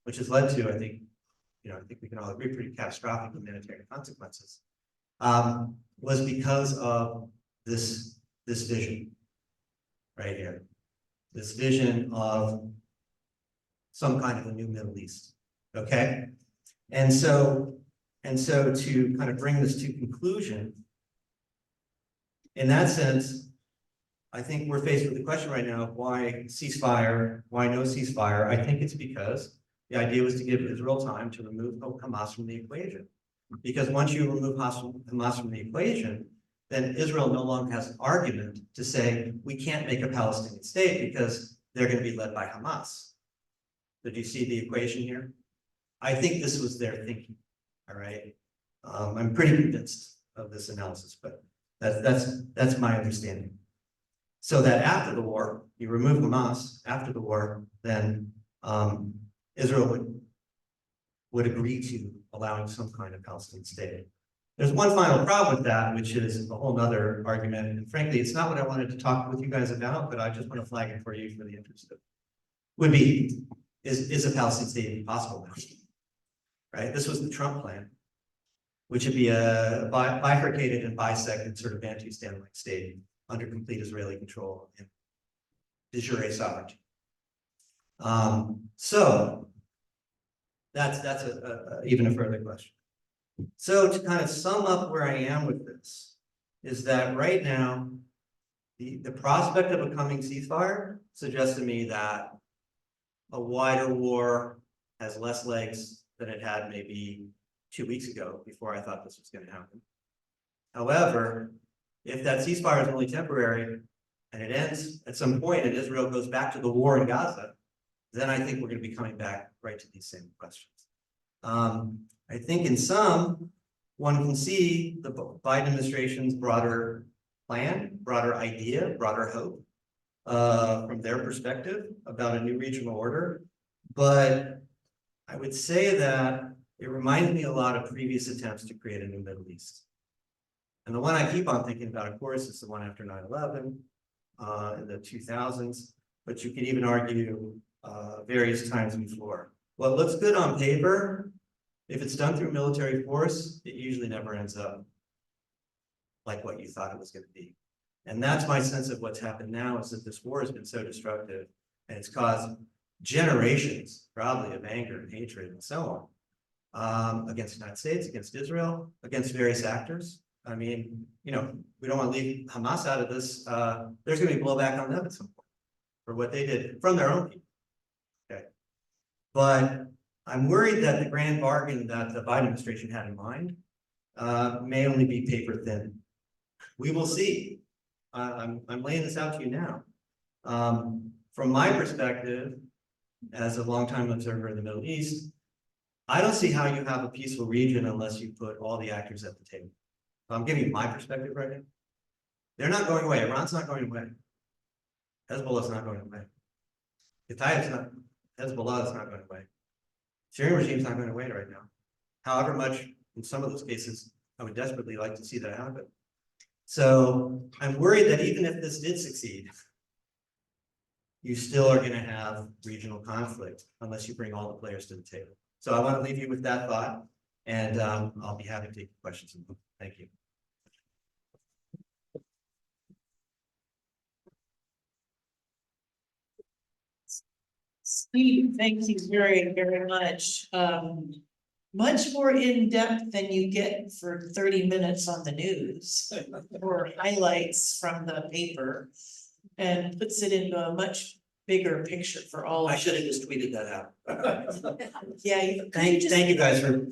which has led to, I think we can all agree, pretty catastrophic humanitarian consequences, was because of this vision right here, this vision of some kind of a new Middle East, okay? And so to kind of bring this to conclusion, in that sense, I think we're faced with the question right now of why ceasefire, why no ceasefire. I think it's because the idea was to give Israel time to remove Hamas from the equation. Because once you remove Hamas from the equation, then Israel no longer has an argument to say, we can't make a Palestinian state because they're going to be led by Hamas. Did you see the equation here? I think this was their thinking, all right? I'm pretty convinced of this analysis, but that's my understanding. So that after the war, you remove Hamas after the war, then Israel would agree to allowing some kind of Palestinian state. There's one final problem with that, which is a whole nother argument. And frankly, it's not what I wanted to talk with you guys about, but I just want to flag it for you for the interest of would be, is a Palestinian state even possible now? Right? This was the Trump plan, which would be a bifurcated and bisected sort of Bantustan-like state under complete Israeli control and de jure sovereignty. So that's even a further question. So to kind of sum up where I am with this is that right now, the prospect of a coming ceasefire suggests to me that a wider war has less legs than it had maybe 2 weeks ago before I thought this was going to happen. However, if that ceasefire is only temporary and it ends at some point and Israel goes back to the war in Gaza, then I think we're going to be coming back right to these same questions. I think in some, one can see the Biden administration's broader plan, broader idea, broader hope from their perspective about a new regional order. But I would say that it reminds me a lot of previous attempts to create a new Middle East. And the one I keep on thinking about, of course, is the one after 9/11 in the 2000s, but you could even argue various times before. What looks good on paper, if it's done through military force, it usually never ends up like what you thought it was going to be. And that's my sense of what's happened now, is that this war has been so destructive and it's caused generations probably of anger and hatred and so on against the United States, against Israel, against various actors. I mean, we don't want to leave Hamas out of this. There's going to be blowback on them at some point for what they did from their own people. Okay. But I'm worried that the grand bargain that the Biden administration had in mind may only be paper thin. We will see. I'm laying this out to you now. From my perspective, as a longtime observer in the Middle East, I don't see how you have a peaceful region unless you put all the actors at the table. So I'm giving you my perspective right now. They're not going away. Iran's not going away. Hezbollah's not going away. Hezbollah is not going away. Syrian regime's not going away right now. However much, in some of those cases, I would desperately like to see that happen. So I'm worried that even if this did succeed, you still are going to have regional conflict unless you bring all the players to the table. So I want to leave you with that thought, and I'll be happy to take questions. Thank you. Steve, thank you very, very much. Much more in-depth than you get for 30 minutes on the news or highlights from the paper. And puts it into a much bigger picture for all. I should have just tweeted that out. Yeah. Thank you guys for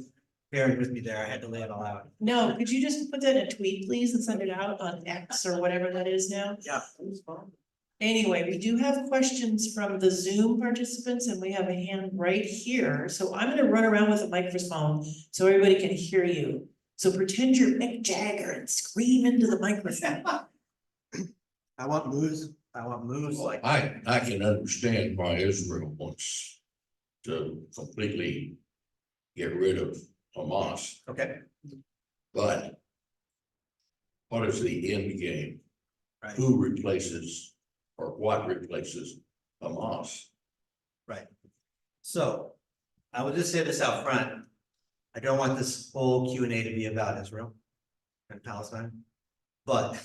bearing with me there. I had to lay it all out. No, could you just put that in a tweet, please, and send it out on X or whatever that is now? Yeah. Anyway, we do have questions from the Zoom participants and we have a hand right here. So I'm gonna run around with a microphone so everybody can hear you. So pretend you're Mick Jagger and scream into the microphone. I want moves like. I can understand why Israel wants to completely get rid of Hamas, Okay. but what is the end game? Right. Who replaces or what replaces Hamas? Right. So I will just say this out front. I don't want this whole Q&A to be about Israel and Palestine, but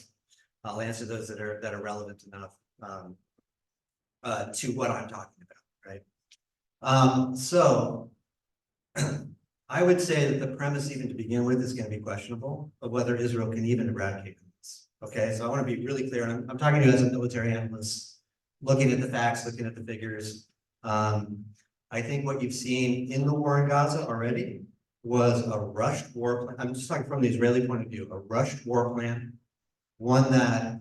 I'll answer those that are relevant enough to what I'm talking about, right? So I would say that the premise even to begin with is going to be questionable of whether Israel can even eradicate this. Okay, so I want to be really clear, and I'm talking to you as a military analyst, looking at the facts, looking at the figures. I think what you've seen in the war in Gaza already was a rushed war plan. I'm just talking from the Israeli point of view, a rushed war plan, one that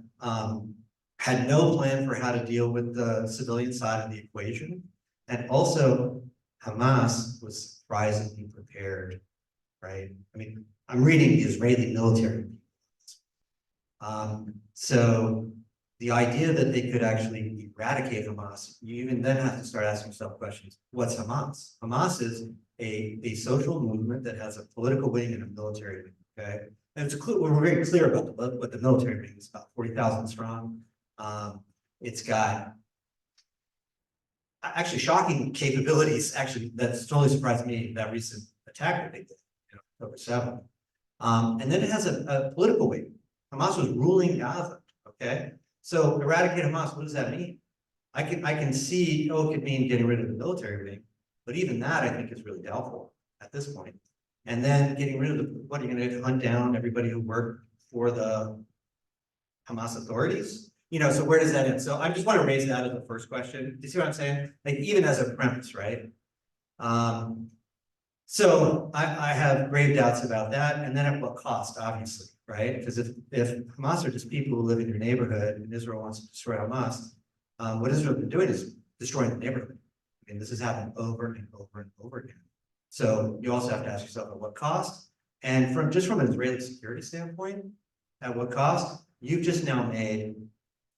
had no plan for how to deal with the civilian side of the equation. And also Hamas was surprisingly prepared, right? I mean, I'm reading the Israeli military. So the idea that they could actually eradicate Hamas, you even then have to start asking yourself questions. What's Hamas? Hamas is a social movement that has a political wing and a military wing, okay? And we're very clear about what the military wing is, about 40,000 strong. It's got actually shocking capabilities, actually, that's totally surprised me, that recent attack that they did, October 7th. And then it has a political wing. Hamas was ruling Gaza, okay? So eradicate Hamas, what does that mean? I can see, it could mean getting rid of the military wing, but even that I think is really doubtful at this point. And then getting rid of what are you gonna do, hunt down everybody who worked for the Hamas authorities? So where does that end? So I just want to raise that as the first question. Do you see what I'm saying? Like even as a premise, right? So I have grave doubts about that. And then at what cost, obviously, right? Because if Hamas are just people who live in your neighborhood and Israel wants to destroy Hamas, what Israel has been doing is destroying the neighborhood. I mean, this has happened over and over and over again. So you also have to ask yourself at what cost? And from an Israeli security standpoint, at what cost? You've just now made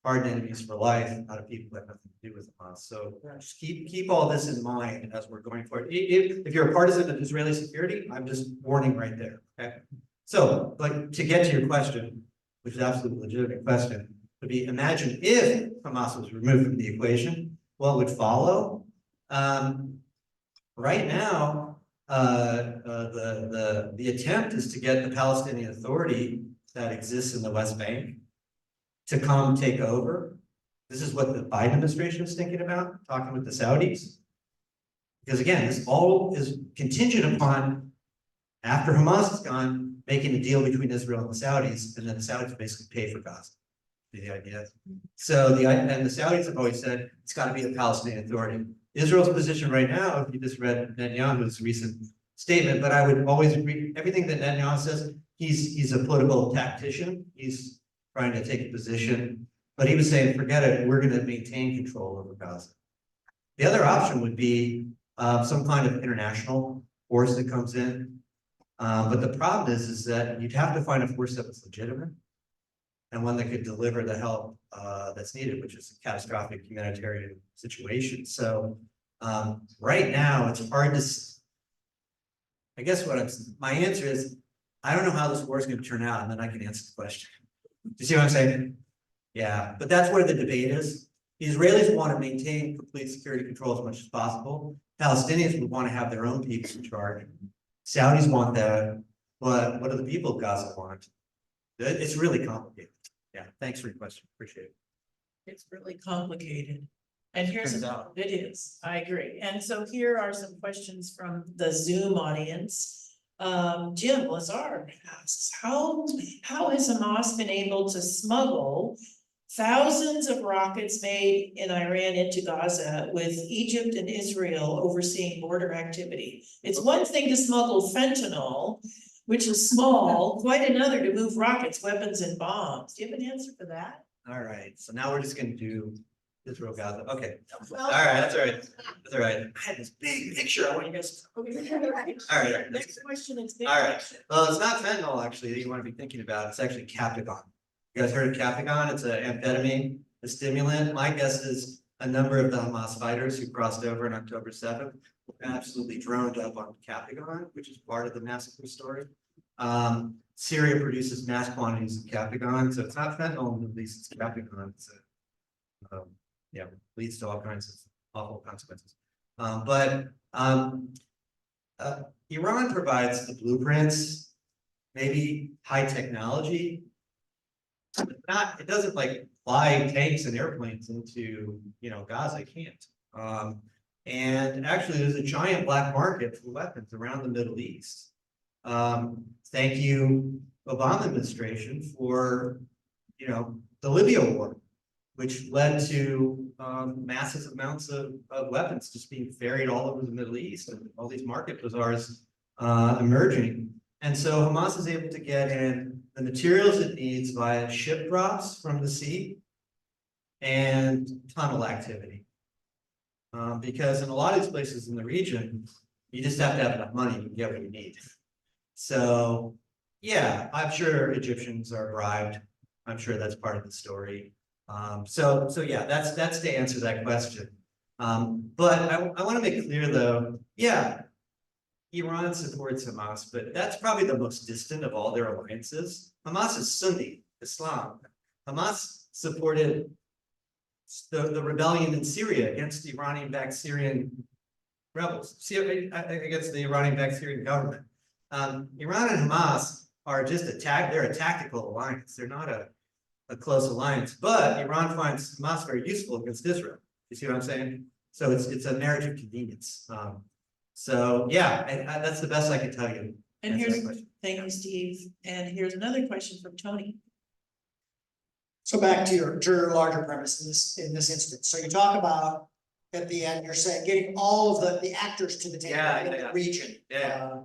hardened enemies for life out of people that have nothing to do with Hamas. So just keep all this in mind as we're going forward. If you're a partisan of Israeli security, I'm just warning right there. Okay. So, like to get to your question, which is absolutely a legitimate question, would be imagine if Hamas was removed from the equation, what would follow? Right now, the attempt is to get the Palestinian Authority that exists in the West Bank to come take over. This is what the Biden administration is thinking about, talking with the Saudis. Because again, this all is contingent upon, after Hamas is gone, making a deal between Israel and the Saudis, and then the Saudis basically pay for Gaza. The idea. So the Saudis have always said it's got to be a Palestinian Authority. Israel's position right now, if you just read Netanyahu's recent statement, but I would always agree, everything that Netanyahu says, he's a political tactician. He's trying to take a position, but he was saying, forget it, we're going to maintain control over Gaza. The other option would be some kind of international force that comes in. But the problem is that you'd have to find a force that was legitimate and one that could deliver the help that's needed, which is a catastrophic humanitarian situation. So right now, it's hard to, I guess my answer is, I don't know how this war is going to turn out, and then I can answer the question. Do you see what I'm saying? Yeah, but that's where the debate is. The Israelis want to maintain complete security control as much as possible. Palestinians would want to have their own people in charge. Saudis want that, but what do the people of Gaza want? It's really complicated. Yeah, thanks for your question. Appreciate it. It's really complicated. And here's, Turns out. it is, I agree. And so here are some questions from the Zoom audience. Jim Lazard asks, how has Hamas been able to smuggle thousands of rockets made in Iran into Gaza with Egypt and Israel overseeing border activity? It's one thing to smuggle fentanyl, which is small, quite another to move rockets, weapons, and bombs. Do you have an answer for that? All right, so now we're just gonna do Israel Gaza. Okay, Well, all right, that's all right. That's all right. I had this big picture. I want you guys to. All right. Next question is. big All right. question. Well, it's not fentanyl actually that you want to be thinking about. It's actually Captagon. You guys heard of Captagon? It's an amphetamine, a stimulant. My guess is a number of the Hamas fighters who crossed over on October 7th were absolutely droned up on Captagon, which is part of the massacre story. Syria produces mass quantities of Captagon, so it's not fentanyl, at least it's Captagon. It's yeah, leads to all kinds of awful consequences. Iran provides the blueprints, maybe high technology. But it doesn't like fly tanks and airplanes into, Gaza. It can't. And actually there's a giant black market for weapons around the Middle East. Thank you, Obama administration, for, the Libya war, which led to massive amounts of weapons just being ferried all over the Middle East, and all these market bazaars emerging. And so Hamas is able to get in the materials it needs via ship drops from the sea and tunnel activity. Because in a lot of these places in the region, you just have to have enough money to get what you need. So yeah, I'm sure Egyptians are bribed. I'm sure that's part of the story. So yeah, that's to answer that question. But I want to make clear though, yeah, Iran supports Hamas, but that's probably the most distant of all their alliances. Hamas is Sunni Islam. Hamas supported the rebellion in Syria against the Iranian-backed Syrian rebels, against the Iranian-backed Syrian government. Iran and Hamas are just they're a tactical alliance. They're not a close alliance, but Iran finds Hamas very useful against Israel. You see what I'm saying? So it's a marriage of convenience. So yeah, that's the best I can tell you. And thank you, Steve. And here's another question from Tony. So back to your larger premise in this instance. So you talk about at the end, you're saying getting all of the actors to the table in the region. Yeah.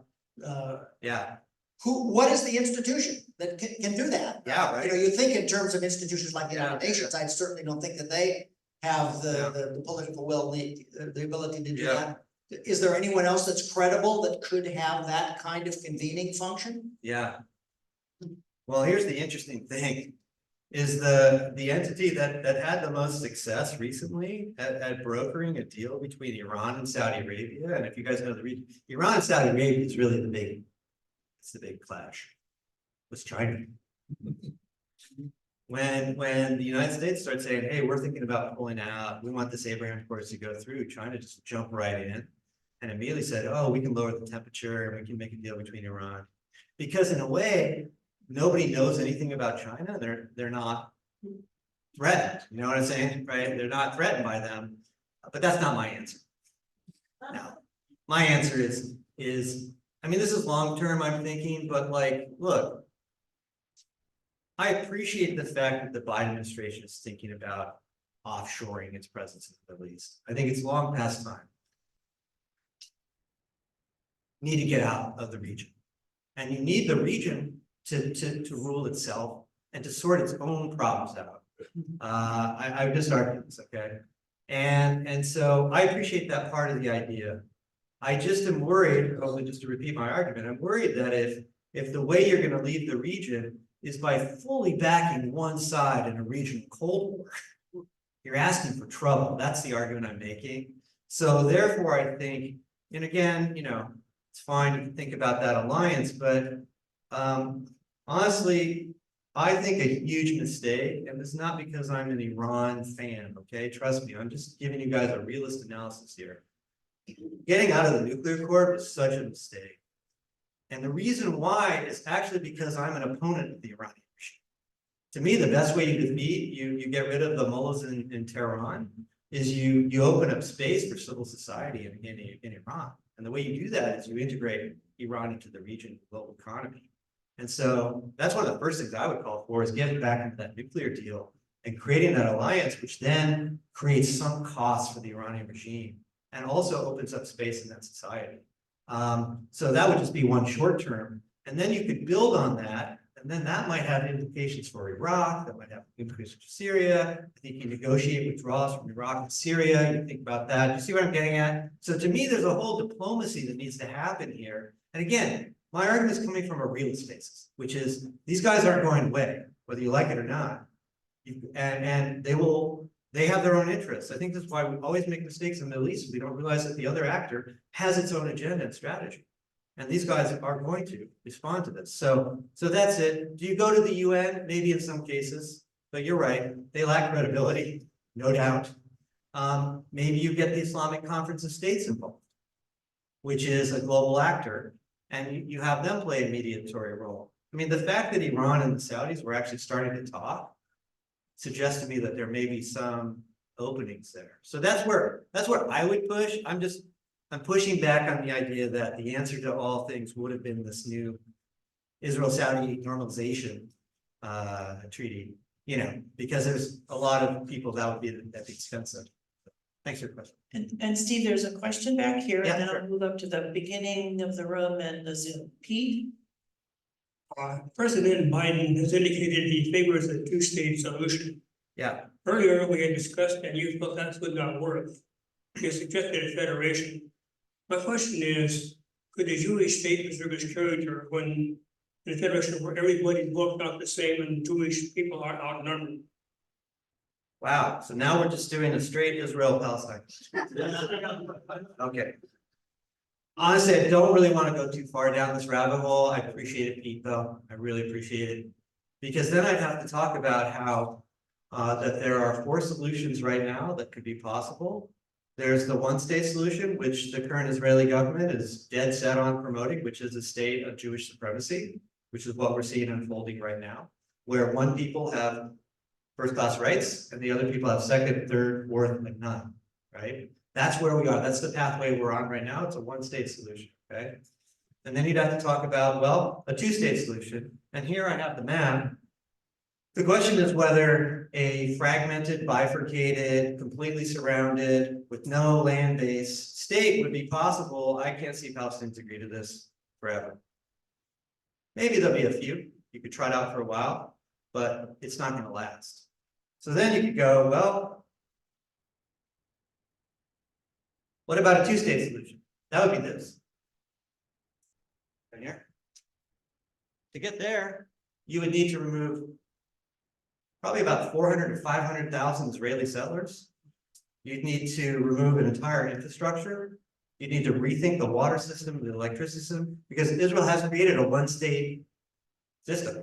What is the institution that can do that? Yeah, right. You think in terms of institutions like the United Nations. I certainly don't think that they have the political will, the ability to do that. Is there anyone else that's credible that could have that kind of convening function? Yeah. Well, here's the interesting thing, is the entity that had the most success recently at brokering a deal between Iran and Saudi Arabia. And if you guys know the region, Iran and Saudi Arabia is really the big clash, was China. When the United States started saying, hey, we're thinking about pulling out, we want this Abraham Accords to go through, China just jumped right in and immediately said, oh, we can lower the temperature and we can make a deal between Iran. Because in a way, nobody knows anything about China. They're not threatened. You know what I'm saying, right? They're not threatened by them, but that's not my answer. No, my answer is, I mean, this is long-term, I'm thinking, but like, look, I appreciate the fact that the Biden administration is thinking about offshoring its presence in the Middle East. I think it's long past time. Need to get out of the region. And you need the region to rule itself and to sort its own problems out. I've just argued this, okay? And so I appreciate that part of the idea. I just am worried, only just to repeat my argument, I'm worried that if the way you're gonna leave the region is by fully backing one side in a regional Cold War, you're asking for trouble. That's the argument I'm making. So therefore, I think, and again, it's fine to think about that alliance, but honestly, I think a huge mistake, and it's not because I'm an Iran fan, okay? Trust me, I'm just giving you guys a realist analysis here. Getting out of the nuclear corp is such a mistake. And the reason why is actually because I'm an opponent of the Iranian regime. To me, the best way you defeat, you get rid of the mullahs in Tehran, is you open up space for civil society in Iran. And the way you do that is you integrate Iran into the region, the global economy. And so that's one of the first things I would call for is getting back into that nuclear deal and creating that alliance, which then creates some cost for the Iranian regime and also opens up space in that society. So that would just be one short term. And then you could build on that. And then that might have implications for Iraq, that might have implications for Syria. I think you negotiate withdrawals from Iraq and Syria. You think about that. You see what I'm getting at? So to me, there's a whole diplomacy that needs to happen here. And again, my argument is coming from a realist basis, which is these guys aren't going away, whether you like it or not. And they have their own interests. I think that's why we always make mistakes in the Middle East. We don't realize that the other actor has its own agenda and strategy. And these guys are going to respond to this. So that's it. Do you go to the UN? Maybe in some cases, but you're right. They lack credibility, no doubt. Maybe you get the Islamic Conference of States involved, which is a global actor, and you have them play a mediatory role. I mean, the fact that Iran and the Saudis were actually starting to talk suggests to me that there may be some openings there. So that's where I would push. I'm pushing back on the idea that the answer to all things would have been this new Israel-Saudi normalization treaty, because there's a lot of people that would be expensive. Thanks for your question. And Steve, there's a question back here, Yeah, and then sure. I'll move up to the beginning of the room and the Zoom. Pete? President Biden has indicated he favors a two-state solution. Yeah, Earlier, we had discussed and you felt that would not work. You suggested a federation. My question is, could the Jewish state preserve its character when in a federation where everybody's looked out the same and Jewish people are outnumbered? wow. So now we're just doing a straight Israel-Palestine. Okay. Honestly, I don't really want to go too far down this rabbit hole. I appreciate it, Pete, though. I really appreciate it. Because then I'd have to talk about how that there are 4 solutions right now that could be possible. There's the one-state solution, which the current Israeli government is dead set on promoting, which is a state of Jewish supremacy, which is what we're seeing unfolding right now, where one people have first-class rights and the other people have second, third, fourth, and none, right? That's where we are. That's the pathway we're on right now. It's a one-state solution, okay? And then you'd have to talk about, well, a two-state solution. And here I have the map. The question is whether a fragmented, bifurcated, completely surrounded, with no land-based state would be possible. I can't see Palestinians agree to this forever. Maybe there'll be a few. You could try it out for a while, but it's not going to last. So then you could go, well, what about a two-state solution? That would be this. Right here. To get there, you would need to remove probably about 400 to 500,000 Israeli settlers. You'd need to remove an entire infrastructure. You'd need to rethink the water system, the electricity system, because Israel has created a one-state system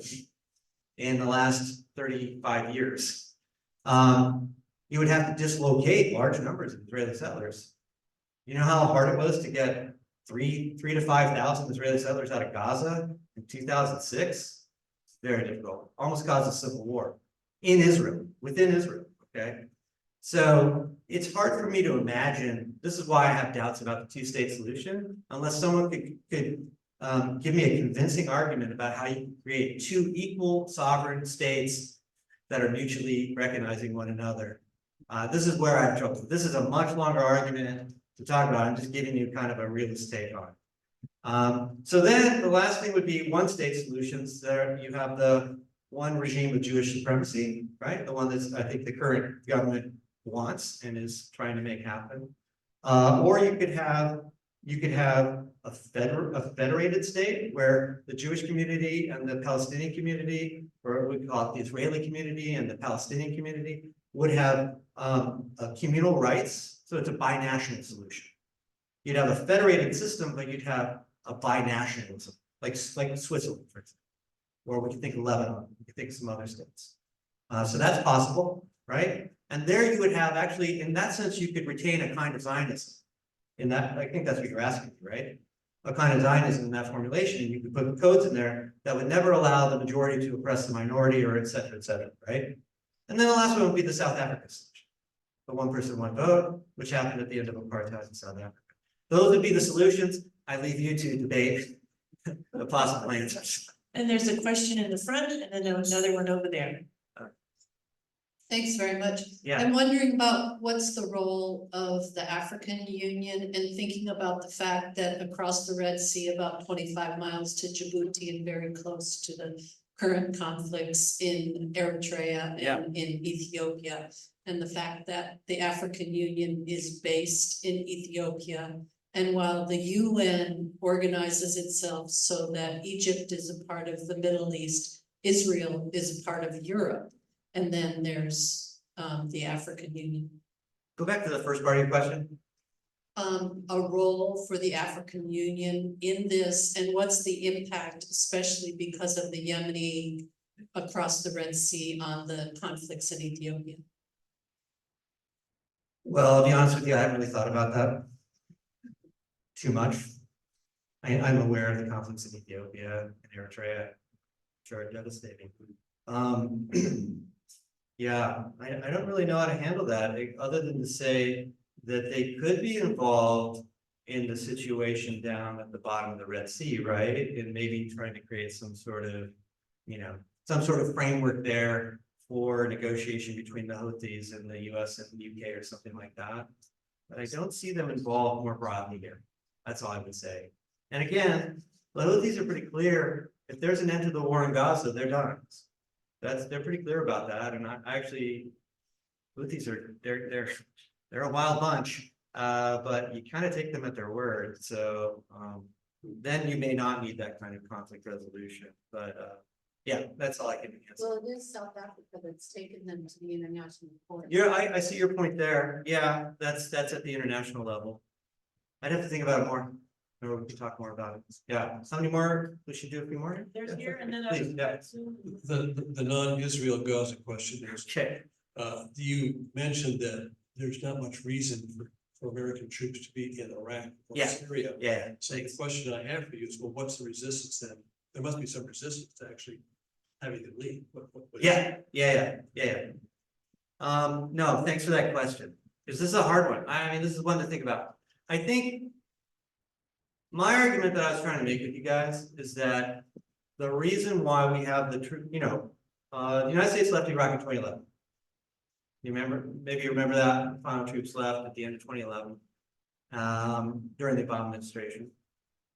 in the last 35 years. You would have to dislocate large numbers of Israeli settlers. You know how hard it was to get 3,000 to 5,000 Israeli settlers out of Gaza in 2006? Very difficult. Almost caused a civil war in Israel, within Israel. Okay, so it's hard for me to imagine. This is why I have doubts about the two-state solution, unless someone could give me a convincing argument about how you can create 2 equal sovereign states that are mutually recognizing one another. This is where I have trouble. This is a much longer argument to talk about. I'm just giving you kind of a realist take on it. So then the last thing would be one-state solutions. There you have the one regime of Jewish supremacy, right? The one that's I think the current government wants and is trying to make happen. Or you could have a federated state where the Jewish community and the Palestinian community, or we call it the Israeli community and the Palestinian community, would have communal rights. So it's a binational solution. You'd have a federated system, but you'd have a binationalism, like Switzerland, for example. or we can think of Lebanon, we can think of some other states. So that's possible, right? And there you would have actually, in that sense, you could retain a kind of Zionism. In that, I think that's what you're asking, right? A kind of Zionism in that formulation, and you could put codes in there that would never allow the majority to oppress the minority, or et cetera, right? And then the last one would be the South Africa solution. The one person, one vote, which happened at the end of apartheid in South Africa. Those would be the solutions. I leave you to debate the possible answers. And there's a question in the front and then another one over there. Thanks very much. Yeah. I'm wondering about what's the role of the African Union and thinking about the fact that across the Red Sea, about 25 miles to Djibouti and very close to the current conflicts in Eritrea and in Ethiopia. And the fact that the African Union is based in Ethiopia. And while the UN organizes itself so that Egypt is a part of the Middle East, Israel is a part of Europe. And then there's the African Union. Go back to the first part of your question. A role for the African Union in this, and what's the impact, especially because of the Yemeni across the Red Sea on the conflicts in Ethiopia? Well, I'll be honest with you, I haven't really thought about that too much. I'm aware of the conflicts in Ethiopia and Eritrea, which are devastating. Yeah, I don't really know how to handle that, other than to say that they could be involved in the situation down at the bottom of the Red Sea, right? And maybe trying to create some sort of, some sort of framework there for negotiation between the Houthis and the US and the UK or something like that. But I don't see them involved more broadly here. That's all I would say. And again, the Houthis are pretty clear. If there's an end to the war in Gaza, they're done. They're pretty clear about that. And I actually, Houthis are they're a wild bunch, but you kind of take them at their word. So then you may not need that kind of conflict resolution. But yeah, that's all I can answer. Well, it is South Africa that's taken them to the international court. Yeah, I see your point there. Yeah, that's at the international level. I'd have to think about it more. Or we can talk more about it. Yeah, how many more? We should do a few more. There's here and then. Please, yeah. The non-Israel Gaza question is, Okay. you mentioned that there's not much reason for American troops to be in Iraq or Yeah. Syria. Yeah. So the question I have for you is, well, what's the resistance then? There must be some resistance to actually having them leave. What Yeah. No, thanks for that question. Because this is a hard one. I mean, this is one to think about. I think my argument that I was trying to make with you guys is that the reason why we have the troop, the United States left Iraq in 2011. You remember, maybe you remember that final troops left at the end of 2011 during the Obama administration.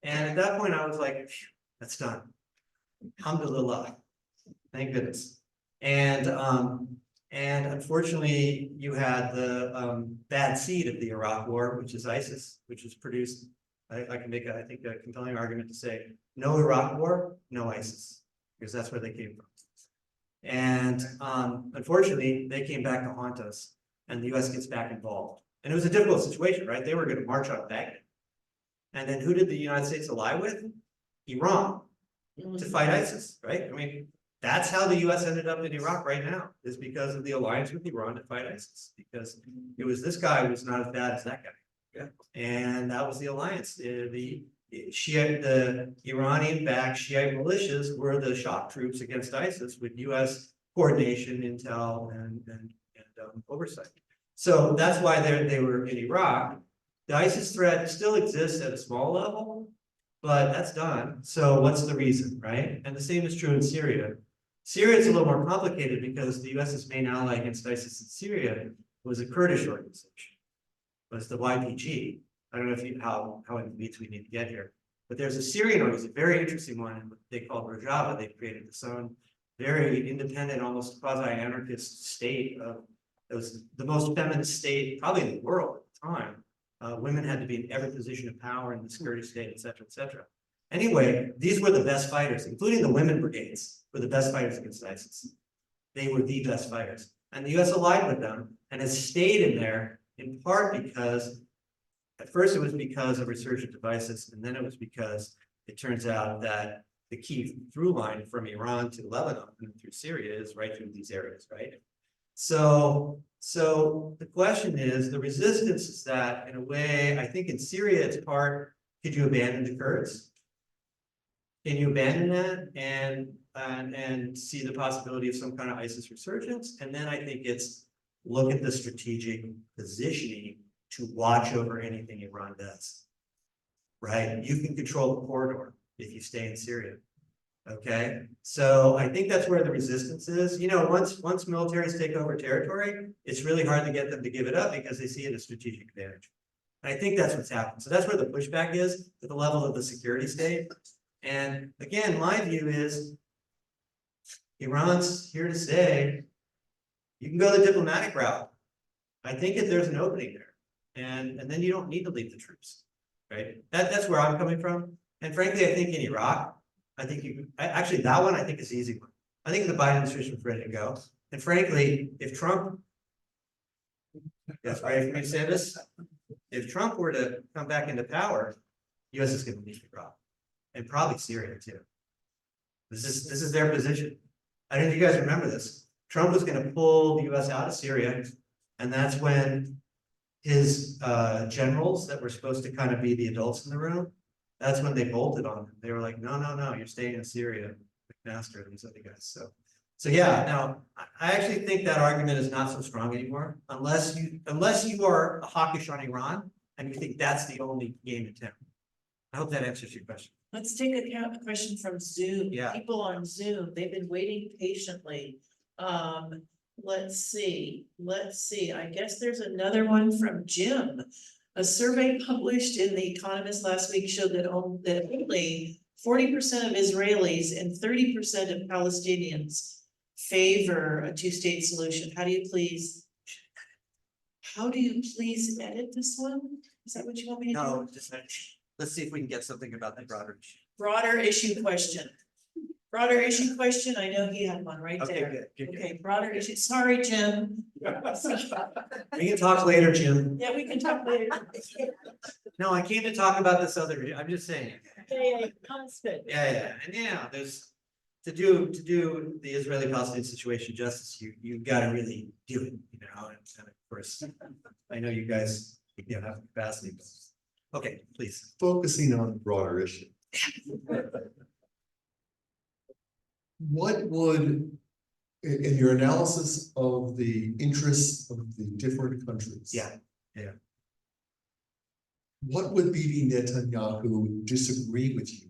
And at that point I was like, phew, that's done. Alhamdulillah. Thank goodness. And unfortunately you had the bad seed of the Iraq war, which is ISIS, which has produced, I can make I think a compelling argument to say no Iraq war, no ISIS, because that's where they came from. And unfortunately, they came back to haunt us, and the US gets back involved. And it was a difficult situation, right? They were going to march on Baghdad. And then who did the United States ally with? Iran, to fight ISIS, right? I mean, that's how the US ended up in Iraq right now, is because of the alliance with Iran to fight ISIS. Because it was this guy who was not as bad as that guy. Yeah. And that was the alliance. The Iranian-backed Shiite militias were the shock troops against ISIS with US coordination, intel, and oversight. So that's why they were in Iraq. The ISIS threat still exists at a small level, but that's done. So what's the reason, right? And the same is true in Syria. Syria is a little more complicated because the US's main ally against ISIS in Syria was a Kurdish organization. It was the YPG. I don't know if how in the weeds we need to get here, but there's a Syrian organization, a very interesting one, they call Rojava. They created its own very independent, almost quasi-anarchist state. It was the most feminist state probably in the world at the time. Women had to be in every position of power in the security state, et cetera, et cetera. Anyway, these were the best fighters, including the women brigades, were the best fighters against ISIS. They were the best fighters. And the US allied with them and has stayed in there in part because, at first it was because of resurgence of ISIS, and then it was because it turns out that the key through line from Iran to Lebanon and through Syria is right through these areas, right? So the question is, the resistance is that, in a way, I think in Syria it's part, could you abandon the Kurds? Can you abandon that and see the possibility of some kind of ISIS resurgence? And then I think it's look at the strategic positioning to watch over anything Iran does. Right? You can control the corridor if you stay in Syria. Okay, so I think that's where the resistance is. You know, once militaries take over territory, it's really hard to get them to give it up because they see it as strategic advantage. And I think that's what's happened. So that's where the pushback is at the level of the security state. And again, my view is Iran's here to stay. You can go the diplomatic route. I think that there's an opening there, and then you don't need to leave the troops, right? That's where I'm coming from. And frankly, I think in Iraq, I think actually that one I think is the easy one. I think the Biden administration is ready to go. And frankly, if Trump, that's right for me to say this, if Trump were to come back into power, US is going to leave Iraq and probably Syria too. This is their position. I don't know if you guys remember this. Trump was going to pull the US out of Syria, and that's when his generals that were supposed to kind of be the adults in the room, that's when they bolted on him. They were like, no, you're staying in Syria, McMaster and these other guys. So yeah, now I actually think that argument is not so strong anymore, unless you are hawkish on Iran and you think that's the only game in town. I hope that answers your question. Let's take a question from Zoom. Yeah. People on Zoom, they've been waiting patiently. Let's see. I guess there's another one from Jim. A survey published in The Economist last week showed that only 40% of Israelis and 30% of Palestinians favor a two-state solution. How do you please edit this one? Is that what you want me to do? No, just let's see if we can get something about the broader issue. Broader issue question. I know he had one right Okay, there. good. Okay, broader issue. Sorry, Jim. We can talk later, Jim. Yeah, we can talk later. No, I came to talk about this other, I'm just saying. Yeah, constant. Yeah, and there's to do the Israeli-Palestinian situation justice, you've got to really do it, you know, and of course, I know you guys, you know, have the capacity, but okay, please. Focusing on the broader issue. What would, in your analysis of the interests of the different countries? Yeah. What would Bibi Netanyahu disagree with you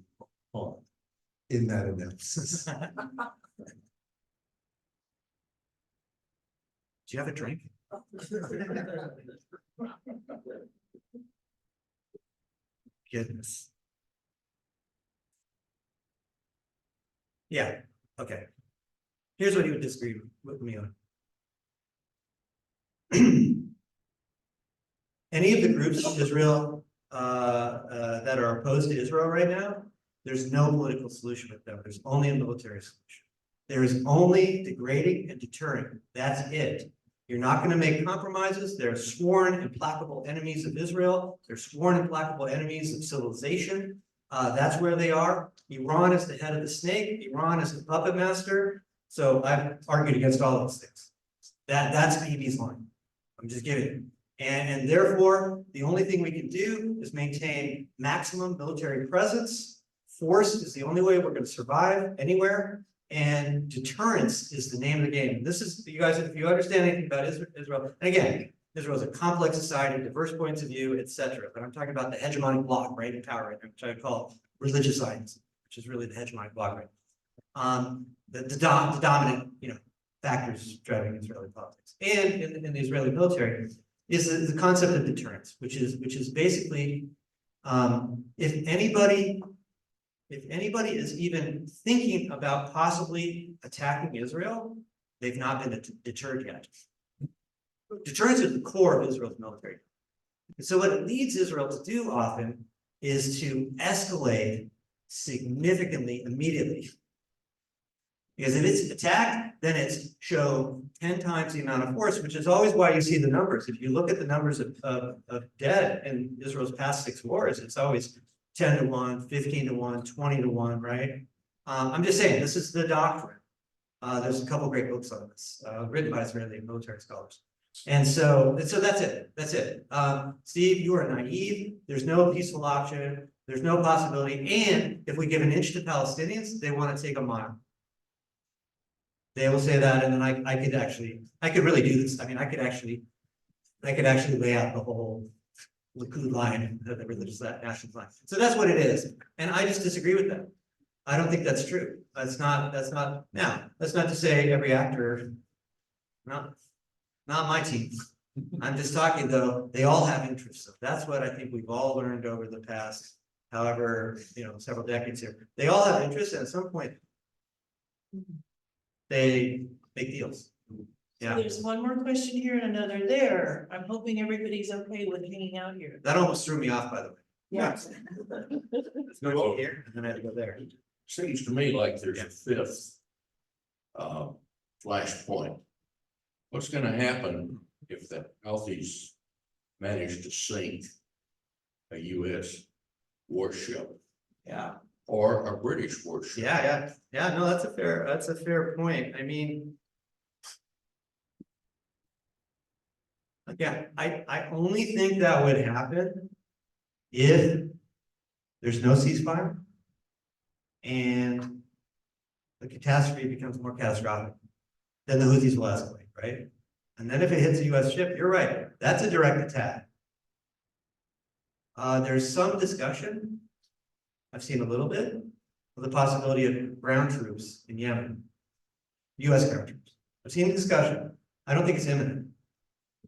on in that analysis? Do you have a drink? Goodness. Yeah, okay. Here's what he would disagree with me on. Any of the groups in Israel that are opposed to Israel right now, there's no political solution with them. There's only a military solution. There is only degrading and deterring. That's it. You're not going to make compromises. They're sworn implacable enemies of Israel. They're sworn implacable enemies of civilization. That's where they are. Iran is the head of the snake. Iran is the puppet master. So I've argued against all those things. That's Bibi's line. I'm just giving it. And therefore, the only thing we can do is maintain maximum military presence. Force is the only way we're going to survive anywhere. And deterrence is the name of the game. This is, you guys, if you understand anything about Israel, and again, Israel is a complex society, diverse points of view, etc. But I'm talking about the hegemonic bloc, right, in power, right, which I call religious Zionism, which is really the hegemonic bloc, right? The dominant, factors driving Israeli politics, and in the Israeli military is the concept of deterrence, which is basically if anybody is even thinking about possibly attacking Israel, they've not been deterred yet. Deterrence is the core of Israel's military. And so what it leads Israel to do often is to escalate significantly immediately. Because if it's attacked, then it's show 10 times the amount of force, which is always why you see the numbers. If you look at the numbers of dead in Israel's past 6 wars, it's always 10 to 1, 15 to 1, 20 to 1, right? I'm just saying, this is the doctrine. There's a couple great books on this, written by Israeli military scholars. And so that's it. Steve, you are naive. There's no peaceful option. There's no possibility. And if we give an inch to Palestinians, they want to take a mile. They will say that, and then I could really do this. I mean, I could actually lay out the whole Likud line, the religious national line. So that's what it is. And I just disagree with that. I don't think that's true. That's not, now, that's not to say every actor, not my team. I'm just talking though, they all have interests. So that's what I think we've all learned over the past, however, several decades here. They all have interests, and at some point, they make deals. Yeah, There's one more question here and another there. I'm hoping everybody's okay with hanging out here. that almost threw me off, by the way. Yeah. It's going to be here, and then I had to go there. Seems to me like there's a fifth flashpoint. What's gonna happen if the Houthis manage to sink a US warship Yeah. or a British warship? Yeah. No, that's a fair point. I mean. Again, I only think that would happen if there's no ceasefire and the catastrophe becomes more catastrophic, then the Houthis will escalate, right? And then if it hits a US ship, you're right, that's a direct attack. There's some discussion, I've seen a little bit, of the possibility of ground troops in Yemen, US ground troops. I've seen the discussion, I don't think it's imminent.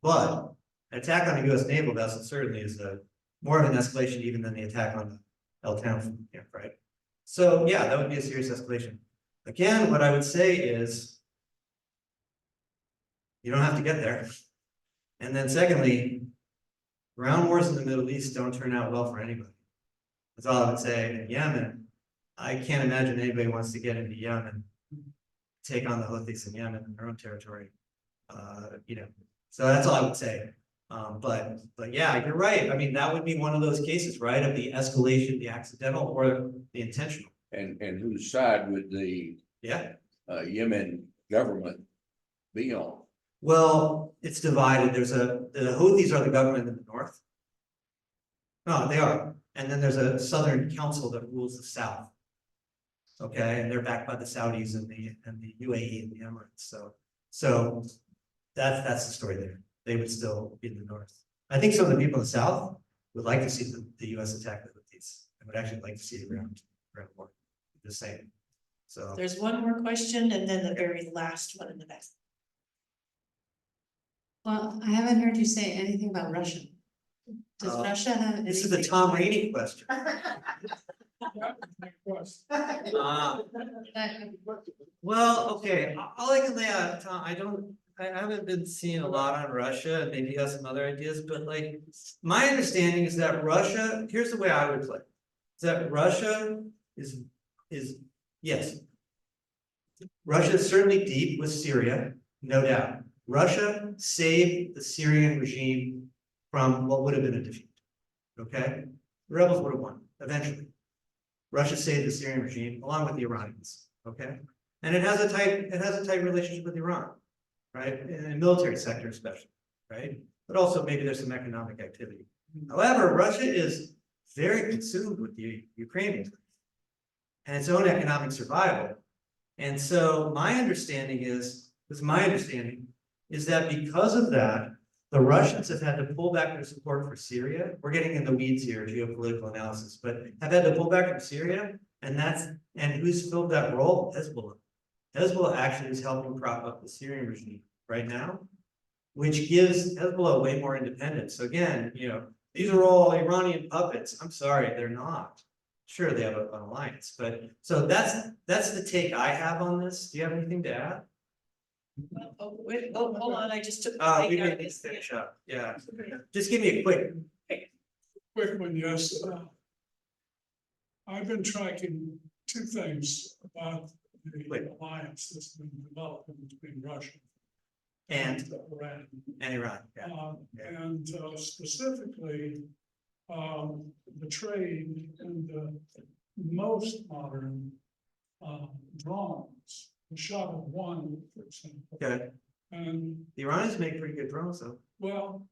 But an attack on a US naval vessel certainly is more of an escalation even than the attack on El Town camp, right? So yeah, that would be a serious escalation. Again, what I would say is you don't have to get there. And then secondly, ground wars in the Middle East don't turn out well for anybody. That's all I would say. In Yemen, I can't imagine anybody wants to get into Yemen, take on the Houthis in Yemen in their own territory. So that's all I would say. But yeah, you're right. I mean, that would be one of those cases, right? Of the escalation, the accidental or the intentional. And whose side would the Yemen government be on? Well, it's divided. The Houthis are the government in the north. No, they are. And then there's a Southern Council that rules the south. Okay, and they're backed by the Saudis and the UAE and the Emirates. So that's the story there. They would still be in the north. I think some of the people in the south would like to see the US attack the Houthis. I would actually like to see the ground war. Just saying. So There's one more question and then the very last one in the back. Well, I haven't heard you say anything about Russia. Does Russia have anything? this is the Tom Rainey question. Well, okay, all I can lay out, Tom, I haven't been seeing a lot on Russia, and maybe you have some other ideas, but like, my understanding is that Russia, here's the way I would play. Is that Russia is, yes. Russia is certainly deep with Syria, no doubt. Russia saved the Syrian regime from what would have been a defeat, okay? The rebels would have won, eventually. Russia saved the Syrian regime along with the Iranians, okay? And it has a tight relationship with Iran, right? In the military sector especially, right? But also maybe there's some economic activity. However, Russia is very consumed with the Ukrainians and its own economic survival. And so my understanding is that because of that, the Russians have had to pull back their support for Syria. We're getting in the weeds here, geopolitical analysis, but have had to pull back from Syria, and who's filled that role? Hezbollah. Hezbollah actually is helping prop up the Syrian regime right now, which gives Hezbollah way more independence. So again, these are all Iranian puppets. I'm sorry, they're not. Sure, they have an alliance, but so that's the take I have on this. Do you have anything to add? Hold on, I just took. We may need to finish up. Yeah, just give me a quick. Quick one, yes. I've been tracking two things about the alliance that's been developed between Russia And Iran. Iran, And specifically, the trade in the most modern drones, the shot of one, for example. Okay, And, the Iranians make pretty good drones though. well,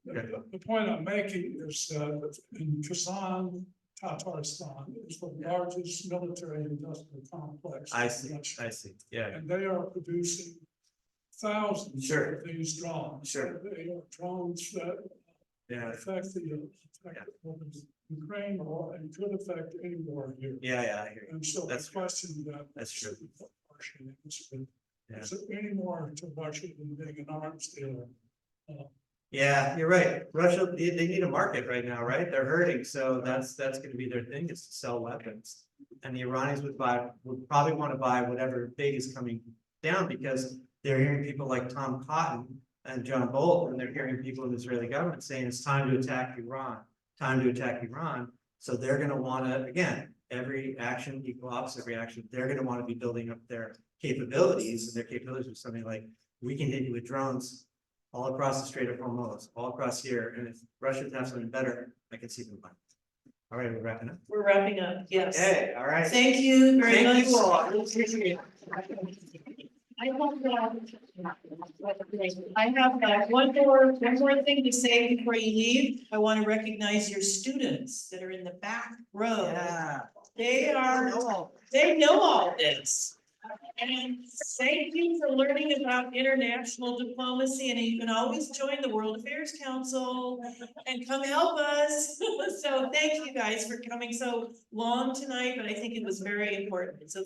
Okay. the point I'm making is that in Kazan, Tatarstan is the largest military industrial complex. I in see, Russia. I see, yeah, And they are producing thousands Sure. of these drones. Sure. They are drones that yeah, affect Ukraine or and could affect any war here. yeah, I hear you. And so the That's- question that. that's true. Partially answered, Yeah. is there any more to Russia than being an arms dealer? Yeah, you're right. Russia, they need a market right now, right? They're hurting, so that's gonna be their thing, is to sell weapons. And the Iranians would probably wanna buy whatever big is coming down, because they're hearing people like Tom Cotton and John Bolton, and they're hearing people in the Israeli government saying it's time to attack Iran, time to attack Iran. So they're gonna wanna, again, every action equal opposite reaction, they're gonna wanna be building up their capabilities, and their capabilities with something like, we can hit you with drones all across the Strait of Hormuz, all across here, and if Russia would have something better, I can see them buying. All right, we're wrapping up. We're wrapping up, yes. Okay, all right. Thank you very much. Thank you all. I appreciate it. I have one more thing to say before you leave. I want to recognize your students that are in the back row. Yeah. They know all this. And thank you for learning about international diplomacy, and you can always join the World Affairs Council and come help us. So thank you guys for coming so long tonight, but I think it was very important. So thank